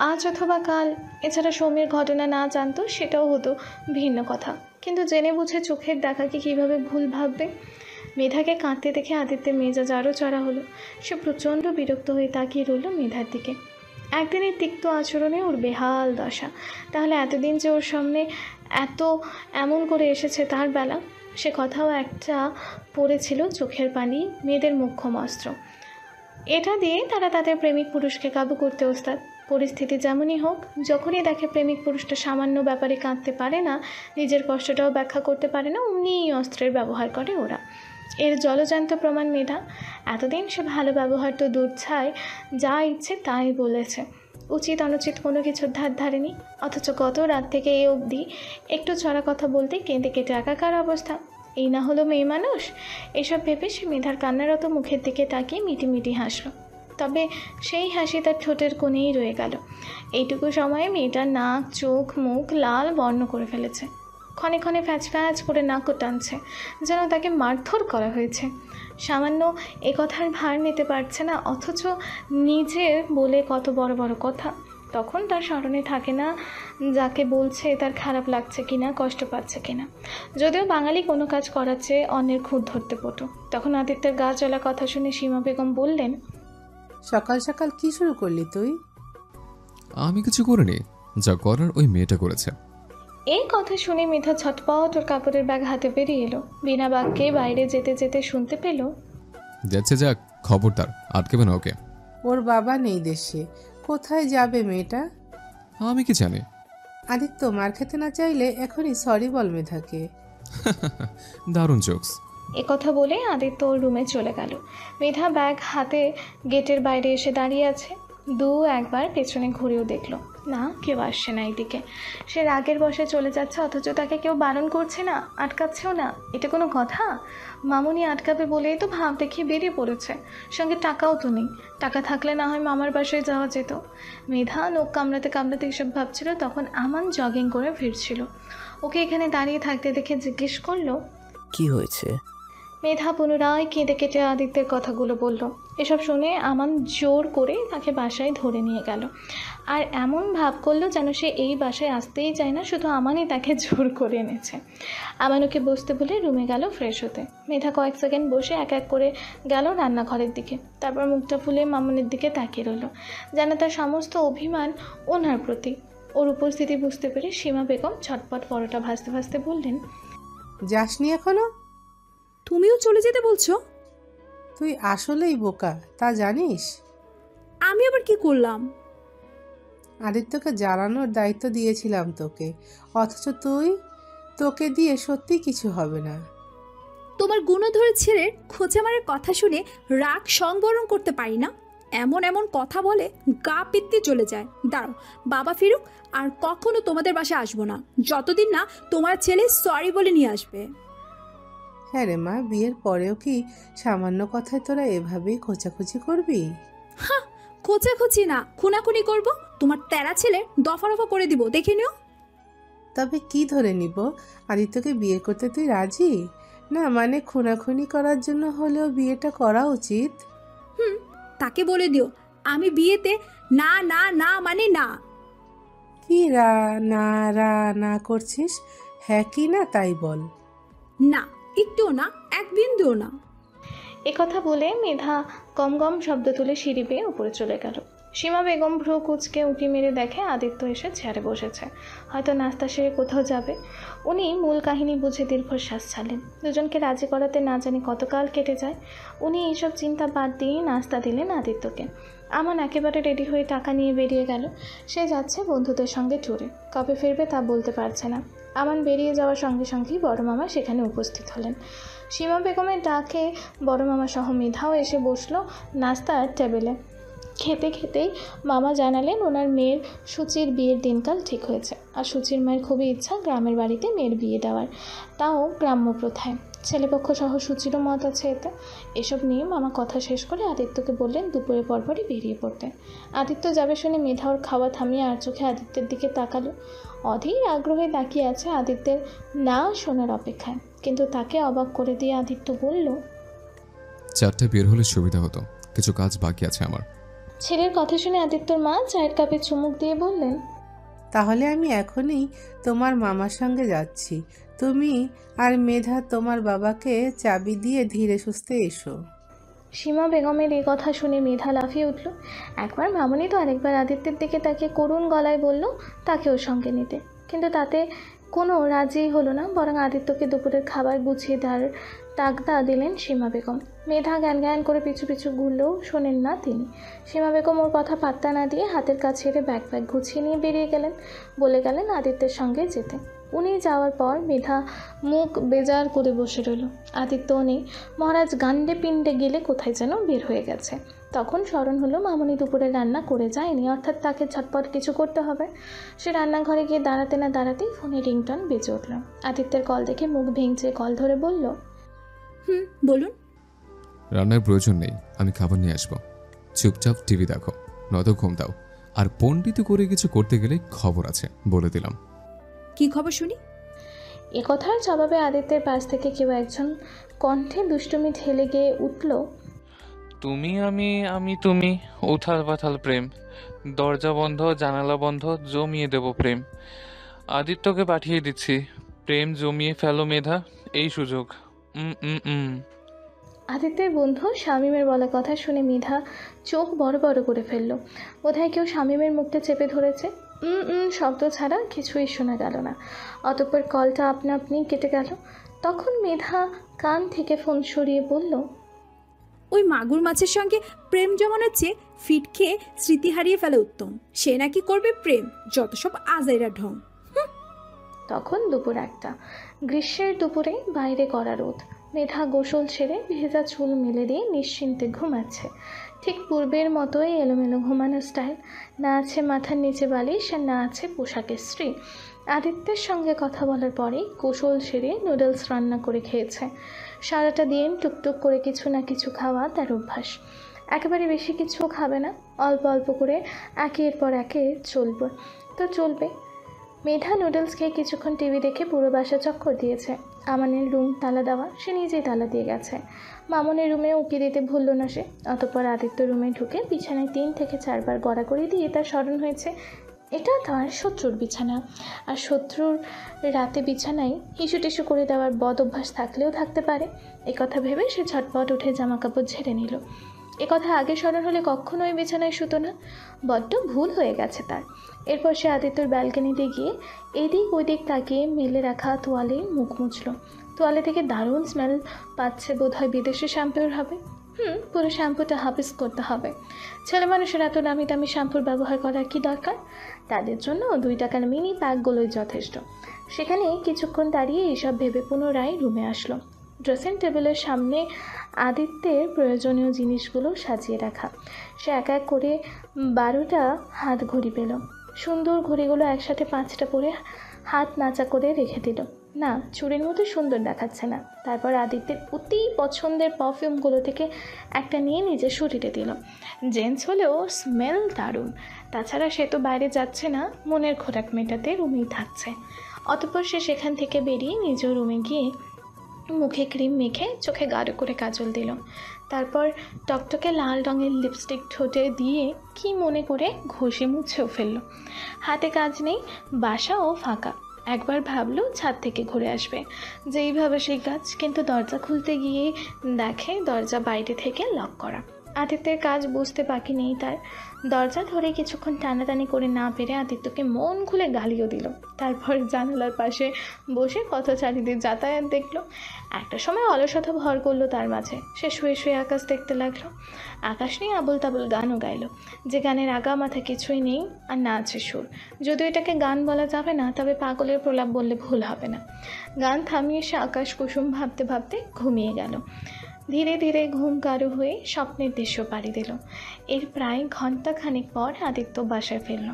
আজ অথবা কাল। এছাড়া সমীর ঘটনা না জানতো সেটাও হতো ভিন্ন কথা, কিন্তু জেনে বুঝে চোখের দেখাকে কীভাবে ভুল ভাববে? মেধাকে কাঁদতে দেখে আদিত্যের মেজাজ আরও চড়া হলো। সে প্রচণ্ড বিরক্ত হয়ে তাকিয়ে রইল মেধার দিকে। একদিনের তিক্ত আচরণে ওর বেহাল দশা। তাহলে এতদিন যে ওর সামনে এমন করে এসেছে তার বেলা, সে কথাও একটা পড়েছিল চোখের পানি মেয়েদের মোক্ষম অস্ত্র। এটা দিয়ে তারা তাদের প্রেমিক পুরুষকে কাবু করতে ওস্তাদ। পরিস্থিতি যেমনই হোক, যখনই দেখে প্রেমিক পুরুষটা সামান্য ব্যাপারে কাঁদতে পারে না, নিজের কষ্টটাও ব্যাখ্যা করতে পারে না, অমনি অস্ত্রের ব্যবহার করে ওরা। এর জলজান্ত প্রমাণ মেধা। এতদিন সে ভালো ব্যবহার তো দূর ছাই, যা ইচ্ছে তাই বলেছে, উচিত অনুচিত কোনো কিছুর ধার ধারেনি। অথচ গত রাত থেকে এই অবধি একটু চড়া কথা বলতে কেঁদে কেটে একাকার অবস্থা। এই না হলো মেয়ে মানুষ? এসব ভেবে সে মেধার কান্নারত মুখের দিকে তাকিয়ে মিটিমিটি হাসল। তবে সেই হাসি তার ঠোঁটের কোণেই রয়ে গেল। এইটুকু সময়ে মেয়েটার নাক, চোখ, মুখ লাল বর্ণ করে ফেলেছে। ক্ষণে ক্ষণে ফ্যাচ ফ্যাচ করে নাকও টানছে, যেন তাকে মারধর করা হয়েছে। সামান্য এ কথার ভার নিতে পারছে না, অথচ নিজের বলে কত বড় বড় কথা। তখন তার স্মরণে থাকে না যাকে বলছে তার খারাপ লাগছে কিনা, কষ্ট পাচ্ছে কিনা। যদিও বাঙালি কোনো কাজ করার চেয়ে অন্যের খুঁত ধরতে পটু। তখন আদিত্যের গা চলা কথা শুনে সীমা বেগম বললেন, সকাল সকাল কি শুরু করলি তুই? আমি কিছু করিনি, যা করার ওই মেয়েটা করেছে। এই কথা শুনে মেধা ছটপট ওর কাপড়ের ব্যাগ হাতে বেরিয়ে এলো। বিনা বাক্যে বাইরে যেতে যেতে শুনতে পেল, যাচ্ছে যাক, খবরদার আটকেবে না ওকে। ওর বাবা নেই দেশে, কোথায় যাবে মেয়েটা? আমি কি জানি। আদিত্য, মার খেতে না চাইলে এখনই সরি বল মেধাকে। দারুণ জোকস। এ কথা বলে আদিত্য ওর রুমে চলে গেল। মেধা ব্যাগ হাতে গেটের বাইরে এসে দাঁড়িয়ে আছে। একবার পেছনে ঘুরেও দেখলো না, কেউ আসছে না এইদিকে। সে রাগের বশে চলে যাচ্ছে, অথচ তাকে কেউ বারণ করছে না, আটকাচ্ছেও না। এটা কোনো কথা? মামুনি আটকাবে বলেই তো ভাব দেখিয়ে বেরিয়ে পড়েছে। সঙ্গে টাকাও তো নেই। টাকা থাকলে না হয় মামার বাসায় যাওয়া যেত। মেধা নখ কামড়াতে কামড়াতে এসব ভাবছিল, তখন আমান জগিং করে ফিরছিল। ওকে এখানে দাঁড়িয়ে থাকতে দেখে জিজ্ঞেস করলো, কি হয়েছে? মেধা পুনরায় কেঁদে কেটে আদিত্যের কথাগুলো বলল। এসব শুনে আমান জোর করে তাকে বাসায় ধরে নিয়ে গেল, আর এমন ভাব করলো যেন সে এই বাসায় আসতেই চায় না, শুধু আমানই তাকে জোর করে এনেছে। আমান ওকে বসতে বলে রুমে গেল ফ্রেশ হতে। মেধা কয়েক সেকেন্ড বসে এক এক করে গেল রান্নাঘরের দিকে, তারপর মুখটা ফুলে মামুনের দিকে তাকিয়ে রইল, যেন তার সমস্ত অভিমান ওনার প্রতি। ওর উপস্থিতি বুঝতে পেরে সীমা বেগম ছটপট পরোটা ভাজতে ভাজতে বললেন, যাসনি এখনো? তুমিও চলে যেতে বলছো? তুই আসলেই বোকা, তা জানিস? আমি আবার কি করলাম? আদিত্যকে জ্বালানোর দায়িত্ব দিয়েছিলাম তোকে, অথচ তোকে দিয়ে সত্যি কিছু হবে না। তোমার গুণধর ছেলের খোঁচা মারার কথা শুনে রাগ সংবরণ করতে পারি না। এমন এমন কথা বলে গা পিত্তি চলে যায়। দাঁড়াও, বাবা ফিরুক আর কখনো তোমাদের বাসায় আসবো না, যতদিন না তোমার ছেলে সরি বলে নিয়ে আসবে। হ্যাঁ রে মা, বিয়ের পরেও কি সামান্য কথায় তোরা এভাবেই খোঁচাখুচি করবি? হ্যাঁ, খোঁচাখুচি না, খুনাখুনি করব। তোমার তেরা ছেলে দফা রফা করে দিব, দেখে নিও। তবে কি ধরে নিব? আদিত্যকে বিয়ে করতে তুই রাজি? না মানে খুনাখুনি করার জন্য হলেও বিয়েটা করা উচিত। তাকে বলে দিও আমি বিয়েতে না না না মানে না। কি না করছিস? হ্যাঁ কি না তাই বল। না, একটুও না, এক বিন্দুও না। একথা বলে মেধা গম গম শব্দ তুলে সিঁড়ি বেয়ে উপরে চলে গেল। সীমা বেগম ভ্রু কুচকে উঁকি মেরে দেখে আদিত্য এসে চেয়ারে বসেছে, হয়তো নাস্তা সেরে কোথাও যাবে। উনি মূল কাহিনী বুঝে দীর্ঘশ্বাস ছাড়লেন। দুজনকে রাজি করাতে না জানি কতকাল কেটে যায়। উনি এইসব চিন্তা বাদ দিয়ে নাস্তা দিলেন আদিত্যকে। আমান একেবারে রেডি হয়ে টাকা নিয়ে বেরিয়ে গেল। সে যাচ্ছে বন্ধুদের সঙ্গে ট্যুরে, কবে ফিরবে তা বলতে পারছে না। আমান বেরিয়ে যাওয়ার সঙ্গে সঙ্গেই বড় মামা সেখানে উপস্থিত হলেন। সীমা বেগমের ডাকে বড় মামা সহ মেধাও এসে বসলো নাস্তার টেবিলে। খেতে খেতেই মামা জানালেন ওনার মেয়ের সুচির বিয়ের দিনকাল ঠিক হয়েছে, আর সুচির মায়ের খুবই ইচ্ছা গ্রামের বাড়িতে মেয়ের বিয়ে দেওয়ার, তাও গ্রাম্য প্রথায়। ছেলেপক্ষ সহ সুচিরও মত আছে এতে। এসব নিয়ে মামা কথা শেষ করে আদিত্যকে বললেন দুপুরে পরপরই বেরিয়ে পড়তে। আদিত্য যাবে শুনে মেধা ওর খাওয়া থামিয়ে আর চোখে আদিত্যের দিকে তাকালো। অধীর আগ্রহে তাকিয়ে আছে আদিত্যের না শোনার অপেক্ষায়, কিন্তু তাকে অবাক করে দিয়ে আদিত্য বলল, 4টায় বের হলে সুবিধা হতো, কিছু কাজ বাকি আছে আমার। ছেলের কথা শুনে আদিত্যর মা চায়ের কাপে চুমুক দিয়ে বললেন, তাহলে আমি এখনই তোমার মামার সঙ্গে যাচ্ছি। তুমি আর মেধা তোমার বাবাকে চাবি দিয়ে ধীরে সুস্থে এসো। সীমা বেগমের এই কথা শুনে মেধা লাফিয়ে উঠল। একবার মামনি তো আরেকবার আদিত্যের দিকে তাকে করুণ গলায় বলল তাকেও সঙ্গে নিতে, কিন্তু তাতে কোনো রাজিই হলো না, বরং আদিত্যকে দুপুরের খাবার গুছিয়ে দেওয়ার তাগদা দিলেন সীমা বেগম। মেধা জ্ঞান জ্ঞান করে পিছু পিছু ঘুরলেও শোনেন না তিনি। সীমা বেগম ওর কথা পাত্তা না দিয়ে হাতের কাছে ছেড়ে ব্যাগ গুছিয়ে নিয়ে বেরিয়ে গেলেন, বলে গেলেন আদিত্যের সঙ্গে যেতে। উনি যাওয়ার পর মেধা মুখ বেজার করে বসে রইল। আদিত্যও নেই, মহারাজ গান্ডে পিণ্ডে গেলে কোথায় যেন বের হয়ে গেছে। তখন স্মরণ হলো মামনি দুপুরে রান্না করে যায়নি, অর্থাৎ তাকে ঝটপট কিছু করতে হবে। সে রান্নাঘরে গিয়ে দাঁড়াতে না দাঁড়াতেই ফোনে রিংটন বেজে উঠল। আদিত্যের কল দেখে মুখ ভেঙচে কল ধরে বলল, বলুন। রান্নার প্রয়োজন নেই, আমি খাবার নিয়ে আসবো। চুপচাপ টিভি দেখো, নয়তো ঘুম দাও। আর পণ্ডিত করে কিছু করতে গেলে খবর আছে, বলে দিলাম। কি খবর শুনি? এ কথার জবাবে আদিত্যের পাশ থেকে কেউ একজন কণ্ঠে দুষ্টুমি ঠেলে গিয়ে উঠল, তুমি আমি তুমি, উথাল পাথাল প্রেম, দরজা বন্ধ জানালা বন্ধ, জমিয়ে দেব প্রেম। আদিত্যকে পাঠিয়ে দিচ্ছি, প্রেম জমিয়ে ফেলো মেধা, এই সুযোগ। আদিত্যের বন্ধু শামীমের বলা কথা শুনে মেধা চোখ বড় বড় করে ফেলল। বোধহয় কেউ শামীমের মুখটা চেপে ধরেছে। শব্দ ছাড়া কিছুই শোনা গেল না। অতঃপর কলটা আপনা আপনি কেটে গেল। তখন মেধা কান থেকে ফোন সরিয়ে বলল, ওই মাগুর মাছের সঙ্গে প্রেম জমানোর চেয়ে ফিট খেয়ে স্মৃতি হারিয়ে ফেলে উত্তম। সে নাকি করবে প্রেম, যত সব আজাইরা ঢং। তখন দুপুর 1টা। গ্রীষ্মের দুপুরে বাইরে কড়া রোদ। মেধা গোসল সেরে ভেজা চুল মেলে দিয়ে নিশ্চিন্তে ঘুমাচ্ছে। ঠিক পূর্বের মতোই এলোমেলো ঘুমানো স্টাইল, না আছে মাথার নিচে বালিশ আর না আছে পোশাকের স্ত্রী। আদিত্যের সঙ্গে কথা বলার পরেই গোসল সেরে নুডলস রান্না করে খেয়েছে। সারাটা দিন টুকটুক করে কিছু না কিছু খাওয়া তার অভ্যাস। একেবারে বেশি কিছুও খাবে না, অল্প অল্প করে একের পর একে চলবে। মেধা নুডলস খেয়ে কিছুক্ষণ টিভি দেখে পুরো বাসা চক্কর দিয়েছে। আমানের রুম তালা দেওয়া, সে নিজেই তালা দিয়ে গেছে। মামনের রুমে উকি দিতে ভুলল না সে। অতঃপর আদিত্য রুমে ঢুকে বিছানায় 3 থেকে 4 বার গড়াগড়ি দিয়ে তার স্মরণ হয়েছে এটা তার শত্রুর বিছানা। আর শত্রুর রাতে বিছানায় হিসু করে দেওয়ার বদ অভ্যাস থাকলেও থাকতে পারে। কথা ভেবে সে ঝটপট উঠে জামা কাপড় ঝেড়ে নিল। কথা আগে স্মরণ হলে কখনোই বিছানায় শুতো না, বড্ড ভুল হয়ে গেছে তার। এরপর সে আদিত্যর ব্যালকনিতে গিয়ে এদিক ওদিক তাকিয়ে মেলে রাখা তোয়ালে মুখ মুছল। তোয়ালে থেকে দারুণ স্মেল পাচ্ছে, বোধহয় বিদেশি শ্যাম্পুর হবে। পুরো শ্যাম্পুটা হাফিজ করতে হবে। ছেলে মানুষের এত দামি দামি শ্যাম্পুর ব্যবহার করার কি দরকার? তাদের জন্য 2 টাকার মিনি প্যাকগুলোই যথেষ্ট। সেখানে কিছুক্ষণ দাঁড়িয়ে এসব ভেবে পুনরায় রুমে আসলো। ড্রেসিং টেবিলের সামনে আদিত্যের প্রয়োজনীয় জিনিসগুলো সাজিয়ে রাখা। সে এক এক করে 12টা হাত ঘড়ি পেল। সুন্দর ঘড়িগুলো একসাথে 5টা পরে হাত নাচা করে রেখে দিল। না, চুরির মতো সুন্দর দেখাচ্ছে না। তারপর আদিত্যের অতি পছন্দের পারফিউমগুলো থেকে একটা নিয়ে নিজের শরীরে দিল। জেন্টস হলেও স্মেল দারুণ। তাছাড়া সে তো বাইরে যাচ্ছে না, মনের খোরাক মেটাতে রুমেই থাকছে। অতঃপর সে সেখান থেকে বেরিয়ে নিজের রুমে গিয়ে মুখে ক্রিম মেখে চোখে গাঢ় করে কাজল দিল। তারপর টকটকে লাল রঙের লিপস্টিক ঠোঁটে দিয়ে কি মনে করে ঘষে মুছেও ফেলল। হাতে কাজ নেই, বাসাও ফাঁকা। একবার ভাবলো ছাদ থেকে ঘুরে আসবে, যেইভাবে সেই কাজ, কিন্তু দরজা খুলতে গিয়ে দেখে দরজা বাইরে থেকে লক করা। আদিত্যের কাজ বুঝতে বাকি নেই তার। দরজা ধরে কিছুক্ষণ টানাটানি করে না পেরে আদিত্যকে মন খুলে গালিও দিল। তারপর জানালার পাশে বসে পথচারীদের যাতায়াত দেখলো। একটা সময় অলসতা ভর করলো তার মাঝে। সে শুয়ে শুয়ে আকাশ দেখতে লাগলো। আকাশ নিয়ে আবোল তাবোল গানও গাইলো, যে গানের আগা মাথা কিছুই নেই আর না আছে সুর। যদিও এটাকে গান বলা যাবে না, তবে পাগলের প্রলাপ বললে ভুল হবে না। গান থামিয়ে সে আকাশ কুসুম ভাবতে ভাবতে ঘুমিয়ে গেল। ধীরে ধীরে ঘুম গাঢ় হয়ে স্বপ্নের দৃশ্য পাড়ি দিল। এর প্রায় ঘণ্টাখানেক পর আদিত্য বাসায় ফিরল।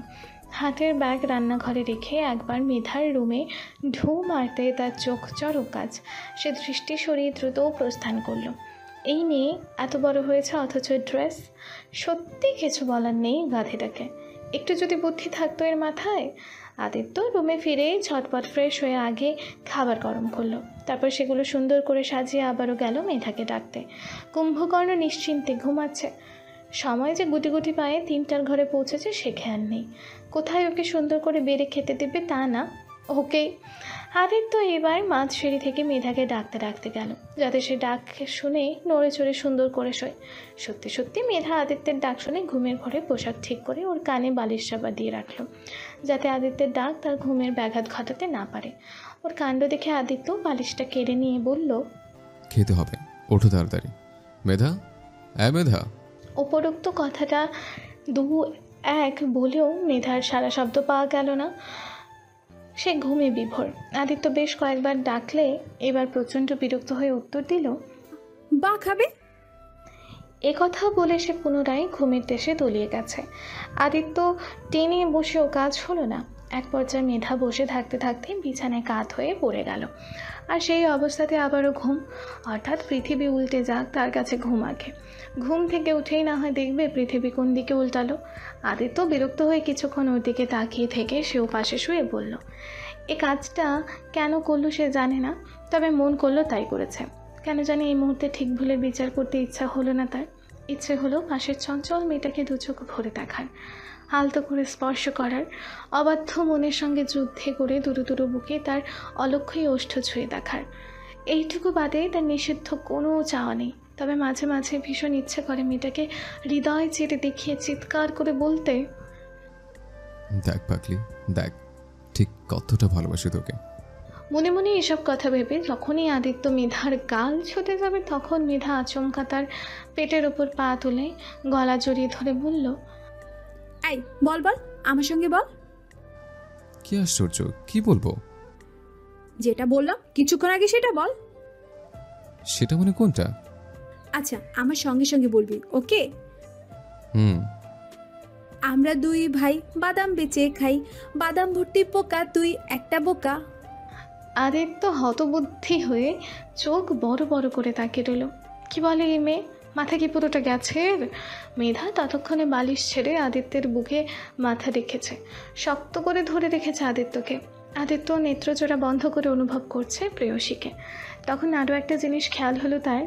হাতের ব্যাগ রান্নাঘরে রেখে একবার মেধার রুমে ঢু মারতে তার চোখ চড়ক কাজ। সে দৃষ্টি সরিয়ে দ্রুত প্রস্থান করল। এই নিয়ে এত বড় হয়েছে অথচ ড্রেস, সত্যি কিছু বলার নেই গাধেটাকে। একটু যদি বুদ্ধি থাকতো এর মাথায়। আদিত্য রুমে ফিরে ঝটপট ফ্রেশ হয়ে আগে খাবার গরম করলো। তারপর সেগুলো সুন্দর করে সাজিয়ে আবারও গেল মেধাকে ডাকতে। কুম্ভকর্ণ নিশ্চিন্তে ঘুমাচ্ছে। সময় যে গুটি গুটি পায়ে 3টার ঘরে পৌঁছেছে সে খেয়াল নেই। কোথায় ওকে সুন্দর করে বেড়ে খেতে দেবে তা না, ওকেই। আদিত্য এবার মাঝ সিঁড়ি থেকে মেধাকে ডাকতে ডাকতে গেল, যাতে সে ডাক শুনে নড়ে চড়ে সুন্দর করে শোয়। সত্যি সত্যি মেধা আদিত্যের ডাক শুনে ঘুমের ঘরে পোশাক ঠিক করে ওর কানে বালিশ চাপা দিয়ে রাখলো, যাতে আদিত্যের ডাক তার ঘুমের ব্যাঘাত ঘটাতে না পারে। ওর কাণ্ড দেখে আদিত্য বালিশটা কেড়ে নিয়ে বলল, খেতে হবে, ওঠো তাড়াতাড়ি। মেধা, মেধা। উপরোক্ত কথাটা 2-1 বলেও মেধার সারা শব্দ পাওয়া গেল না। সে ঘুমে বিভোর। আদিত্য বেশ কয়েকবার ডাকলে এবার প্রচণ্ড বিরক্ত হয়ে উত্তর দিল, বা খাবে। কথা বলে সে পুনরায় ঘুমের দেশে তলিয়ে গেছে। আদিত্য টেনে বসেও কাজ হলো না। এক পর্যায়ে মেধা বসে থাকতে থাকতে বিছানায় কাত হয়ে পড়ে গেল। আর সেই অবস্থাতে আবারও ঘুম। অর্থাৎ পৃথিবী উল্টে যাক, তার কাছে ঘুম আগে। ঘুম থেকে উঠেই না হয় দেখবে পৃথিবী কোন দিকে উল্টালো। আদিত্য বিরক্ত হয়ে কিছুক্ষণ ওর দিকে তাকিয়ে থেকে সেও পাশে শুয়ে বলল, এ কাজটা কেন করলো সে জানে না, তবে মন করলো তাই করেছে। কেন জানি এই মুহূর্তে ঠিক ভুলের বিচার করতে ইচ্ছা হলো না তার। ইচ্ছে হলো পাশের চঞ্চল মেয়েটাকে দু চোখ ভরে দেখার, আলতো করে স্পর্শ করার, অবাধ্য মনের সঙ্গে যুদ্ধে করে দুরু দুরু বুকে তার অলক্ষ্যই ওষ্ঠ ছুঁয়ে দেখার। এইটুকু বাদে তার নিষিদ্ধ কোনো চাওয়া নেই। তবে মাঝে মাঝে ভীষণ ইচ্ছে করে মেয়েটাকে হৃদয় চেটে দেখিয়ে চিৎকার করে বলতে, দেখ পাগলি, দেখ ঠিক কতটা ভালোবাসি তোকে। মনে মনে এসব কথা ভেবে যখনই আদিত্য মেধার গাল ছুটে যাবে, তখন মেধা আচমকা তার পেটের ওপর পা তুলে গলা জড়িয়ে ধরে বলল, এই বল বল, আমার সঙ্গে বল। কি আশ্চর্য, কি বলবো? যেটা বললাম কিছুক্ষণ আগে সেটা বল। সেটা মানে কোনটা? আচ্ছা আমার সঙ্গে সঙ্গে বলবি, ওকে? হুম। আমরা দুই ভাই বাদাম বেচে খাই, বাদাম ভর্তি পোকা, তুই একটা বোকা। আদিত্য হতবুদ্ধি হয়ে চোখ বড় বড় করে তাকিয়ে রইল। কি বলে এই মেয়ে, মাথা কি পুরোটা গেছে? মেধা ততক্ষণে বালিশ ছেড়ে আদিত্যের বুকে মাথা রেখেছে, শক্ত করে ধরে রেখেছে আদিত্যকে। আদিত্য নেত্রজোড়া বন্ধ করে অনুভব করছে প্রেয়সীকে। তখন আরও একটা জিনিস খেয়াল হলো তার,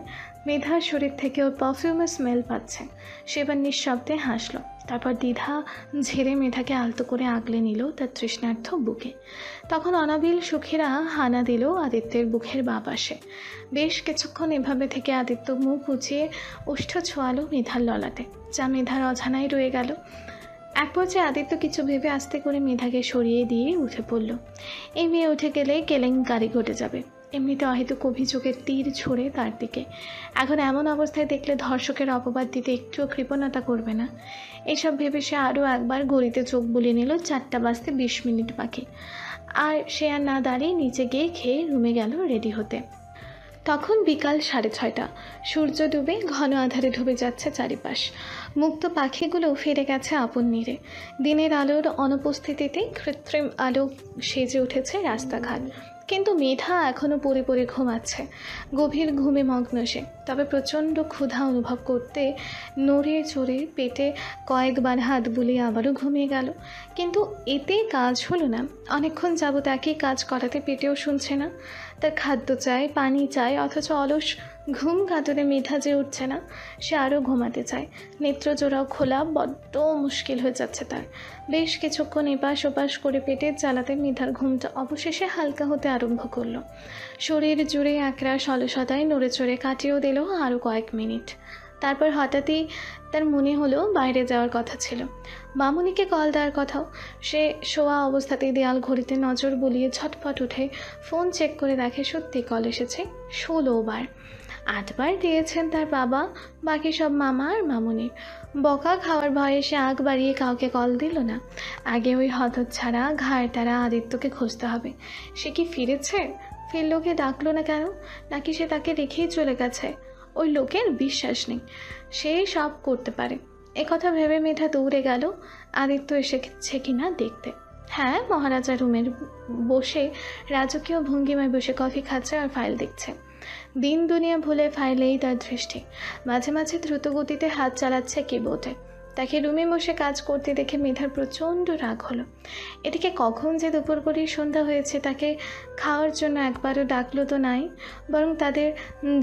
মেধার শরীর থেকে ওর পারফিউমের স্মেল পাচ্ছে। সে এবার নিঃশব্দে হাসলো, তারপর দ্বিধা ঝেড়ে মেধাকে আলতো করে আগলে নিল তার তৃষ্ণার্থ বুকে। তখন অনাবিল সুখেরা হানা দিল আদিত্যের বুকের বাঁ পাশে। বেশ কিছুক্ষণ এভাবে থেকে আদিত্য মুখ উঁচিয়ে ওষ্ঠ ছোঁয়ালো মেধার ললাটে, যা মেধার অজানাই রয়ে গেল। এক পর্যায়ে আদিত্য কিছু ভেবে আস্তে করে মেধাকে সরিয়ে দিয়ে উঠে পড়ল। এই মেয়ে উঠে গেলে কেলেঙ্কারি ঘটে যাবে। এমনিতে অহেতুক অভিযোগের তীর ছড়ে তার দিকে। এখন এমন অবস্থায় দেখলে ধর্ষকের অপবাদ দিতে একটুও কৃপণতা করবে না। এসব ভেবে সে আরও একবার ঘড়িতে চোখ বুলিয়ে নিল, 4টা বাজতে 20 মিনিট বাকি। আর সে আর না দাঁড়িয়ে নিচে গিয়ে খেয়ে রুমে গেল রেডি হতে। তখন বিকাল 6:30। সূর্য ডুবে ঘন আধারে ডুবে যাচ্ছে চারিপাশ। মুক্ত পাখিগুলো ফিরে গেছে আপন নীড়ে। দিনের আলোর অনুপস্থিতিতে কৃত্রিম আলো সেজে উঠেছে রাস্তাঘাট। কিন্তু মেধা এখনও পড়ে পড়ে ঘুমাচ্ছে, গভীর ঘুমে মগ্ন সে। তবে প্রচণ্ড ক্ষুধা অনুভব করতে নড়ে চড়ে পেটে কয়েকবার হাত বুলিয়ে আবারও ঘুমিয়ে গেল। কিন্তু এতে কাজ হলো না। অনেকক্ষণ যাবত একই কাজ করাতে পেটেও শুনছে না। তার খাদ্য চাই, পানি চাই, অথচ অলস ঘুম কাতরে মেধা যে উঠছে না। সে আরও ঘুমাতে চায়। নেত্রজোড়াও খোলা বড্ড মুশকিল হয়ে যাচ্ছে তার। বেশ কিছুক্ষণ এপাশ ওপাশ করে পেটের জ্বালাতে মেধার ঘুমটা অবশেষে হালকা হতে আরম্ভ করলো। শরীর জুড়ে একরাশ অলসতায় নড়ে চড়ে কাটিয়েও দিল আরও কয়েক মিনিট। তারপর হঠাৎই তার মনে হলো বাইরে যাওয়ার কথা ছিল, মামুনিকে কল দেওয়ার কথাও। সে শোয়া অবস্থাতেই দেয়াল ঘড়িতে নজর বুলিয়ে ঝটপট উঠে ফোন চেক করে দেখে সত্যি কল এসেছে 16 বার। 8 বার দিয়েছেন তার বাবা, বাকি সব মামা আর মামুনি। বকা খাওয়ার ভয়ে সে আগ বাড়িয়ে কাউকে কল দিল না। আগে ওই হতচ্ছাড়া ঘাড় তারা আদিত্যকে খুঁজতে হবে। সে কি ফিরেছে? ফিরলোকে ডাকলো না কেন? নাকি সে তাকে রেখেই চলে গেছে? ওই লোকের বিশ্বাস নেই, সে সব করতে পারে। একথা ভেবে মেধা দৌড়ে গেল আদিত্য এসেছে কিনা দেখতে। হ্যাঁ, মহারাজা রুমের বসে রাজকীয় ভঙ্গিমায় বসে কফি খাচ্ছে আর ফাইল দেখছে। দিন দুনিয়া ভুলে ফাইলেই তার দৃষ্টি। মাঝে মাঝে দ্রুত গতিতে হাত চালাচ্ছে কিবোর্ডে। তাকে রুমে বসে কাজ করতে দেখে মেধার প্রচণ্ড রাগ হলো। এদিকে কখন যে দুপুর করেই সন্ধ্যা হয়েছে, তাকে খাওয়ার জন্য একবারও ডাকলো তো নাই, বরং তাদের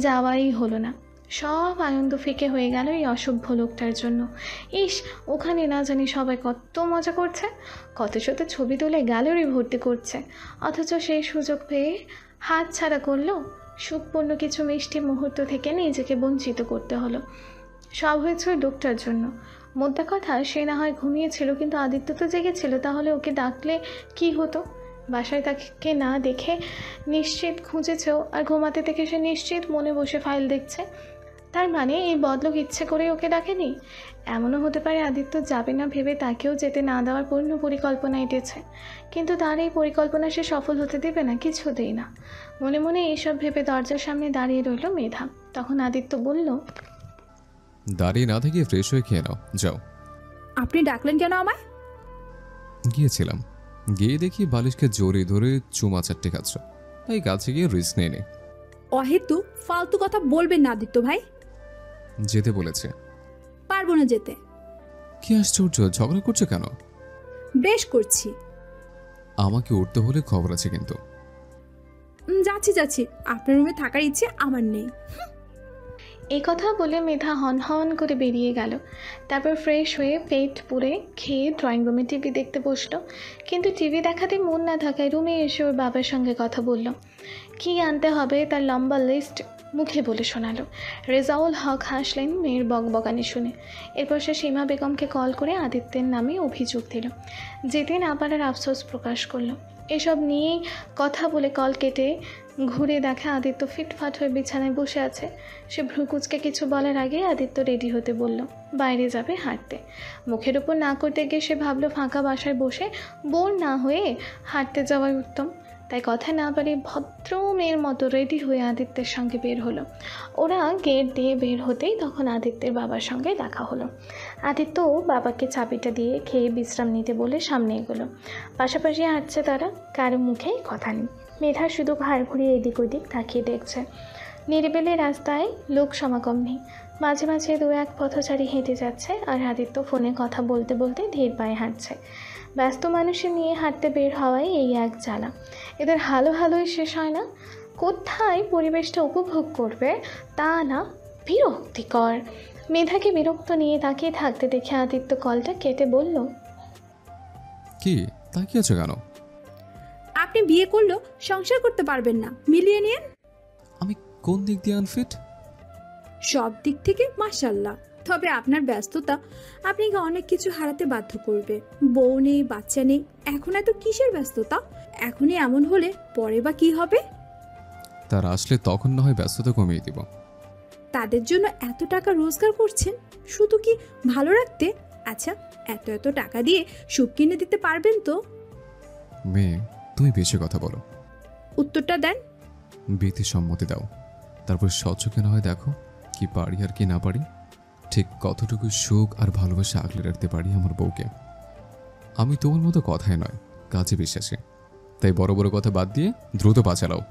যাওয়াই হলো না। সব আনন্দ ফিকে হয়ে গেল এই অসভ্য লোকটার জন্য। ইস, ওখানে না জানি সবাই কত মজা করছে, কত শত ছবি তুলে গ্যালারি ভর্তি করছে, অথচ সেই সুযোগ পেয়ে হাত ছাড়া করলো। সুখপূর্ণ কিছু মিষ্টি মুহূর্ত থেকে নিজেকে বঞ্চিত করতে হলো। সব হয়েছে ওই লোকটার জন্য। মোদ্দা কথা, সে না হয় ঘুমিয়েছিল, কিন্তু আদিত্য তো জেগেছিল। তাহলে ওকে ডাকলে কি হতো? বাসায় তাকে না দেখে নিশ্চিত খুঁজেছেও, আর ঘুমাতে দেখে সে নিশ্চিত মনে বসে ফাইল দেখছে। তার মানে এই বদলোক ইচ্ছে করে ওকে ডাকেনি। এমনও হতে পারে আদিত্য যাবে না ভেবে তাকেও যেতে না দেওয়ার পূর্ণ পরিকল্পনা এঁটেছে। কিন্তু তার এই পরিকল্পনা সে সফল হতে দেবে না, কিছুতেই না। মনে মনে এইসব ভেবে দরজার সামনে দাঁড়িয়ে রইল মেধা। তখন আদিত্য বলল, দাঁড়িয়ে না থেকে ফ্রেশ হয়ে খেয়ে নাও, যাও। আপনি ডাকলেন কেন আমায়? গিয়েছিলাম, গিয়ে দেখি বালিশকে জোরে ধরে চুমা চারটে খাচ্ছ, তাই কাছে গিয়ে রিস্ক নিয়ে নে। অহেতু ফালতু কথা বলবেন না আদিত্য ভাই। যেতে বলেছে। পারবো না যেতে। কি আশ্চর্য, ঝগড়া করছো কেন? বেশ করছি। আমাকে উঠতে হলে খবর আছে কিন্তু। যাচ্ছি, আপনার রুমে থাকার ইচ্ছে আমার নেই। এই কথা বলে মেধা হন হন করে বেরিয়ে গেল। তারপর ফ্রেশ হয়ে পেট পুড়ে খেয়ে ড্রয়িং রুমে টিভি দেখতে বসলো। কিন্তু টিভি দেখাতে মন না থাকায় রুমে এসে ওর বাবার সঙ্গে কথা বলল। কি আনতে হবে তার লম্বা লিস্ট মুখে বলে শোনালো। রেজাউল হক হাসলেন মেয়ের বকবকানি শুনে। এরপর সে সীমা বেগমকে কল করে আদিত্যের নামে অভিযোগ দিল। যেদিন আবার আর আফসোস প্রকাশ করলো। এসব নিয়েই কথা বলে কল কেটে ঘুরে দেখা আদিত্য ফিটফাট হয়ে বিছানায় বসে আছে। সে ভ্রুকুচকে কিছু বলার আগে আদিত্য রেডি হতে বলল, বাইরে যাবে হাঁটতে। মুখের উপর না করতে গিয়ে সে ভাবলো ফাঁকা বাসায় বসে বোর না হয়ে হাঁটতে যাওয়াই উত্তম। তাই কথা না পারে ভদ্র মেয়ের মতো রেডি হয়ে আদিত্যের সঙ্গে বের হলো। ওরা গেট দিয়ে বের হতেই তখন আদিত্যের বাবার সঙ্গে দেখা হলো। আদিত্য বাবাকে চাবিটা দিয়ে খেয়ে বিশ্রাম নিতে বলে সামনে এগোলো। পাশাপাশি হাঁটছে তারা, কারো মুখেই কথা নেই। মেধা শুধু ঘাড় ঘুরিয়ে এদিক ওদিক তাকিয়ে দেখছে। নিরিবিলি রাস্তায় লোক সমাগম নেই। মাঝে মাঝে দু এক পথচারী হেঁটে যাচ্ছে, আর আদিত্য ফোনে কথা বলতে বলতে ধীর পায়ে হাঁটছে। ব্যস্ত মানুষের নিয়ে হাঁটতে বের হওয়াই এই এক জ্বালা। এদের হালোই শেষ হয় না। কোথায় পরিবেশটা উপভোগ করবে তা না, বিরক্তিকর। মেধাকে বিরক্ত নিয়ে তাকিয়ে থাকতে দেখে আদিত্য কলটা কেটে বলল, কি তাকিয়েছো কেন? আপনি বিয়ে করলেও সংসার করতে পারবেন না, মিলিয়ে নিন। আমি কোন দিক দিয়ে আনফিট? সব দিক থেকে মাশাল্লাহ। তবে আপনার ব্যস্ততা আপনাকে অনেক কিছু হারাতে বাধ্য করবে। বউ নেই, বাচ্চা নেই, এখন এত কিসের ব্যস্ততা? এখনই এমন হলে পরে বা কি হবে? তার আসলে তখন না হয় ব্যস্ততা কমিয়ে দিব। তাদের জন্য এত টাকা রোজগার করছেন শুধু কি ভালো রাখতে? আচ্ছা, এত টাকা দিয়ে সুখ কিনে দিতে পারবেন তো? মেয়ে, তুমি বেশি কথা বলো। উত্তরটা দেন। বিয়েতে সম্মতি দাও, তারপর স্বচ্ছকে না হয় দেখো কি পারি আর কি না পারি। ঠিক কতটুকু সুখ আর ভালোবাসা আগলে রাখতে পারি আমার বউকে। আমি তোমার মতো কথায় নয়, কাজে বিশ্বাসী। তাই বড় বড় কথা বাদ দিয়ে দ্রুত পা চালাও।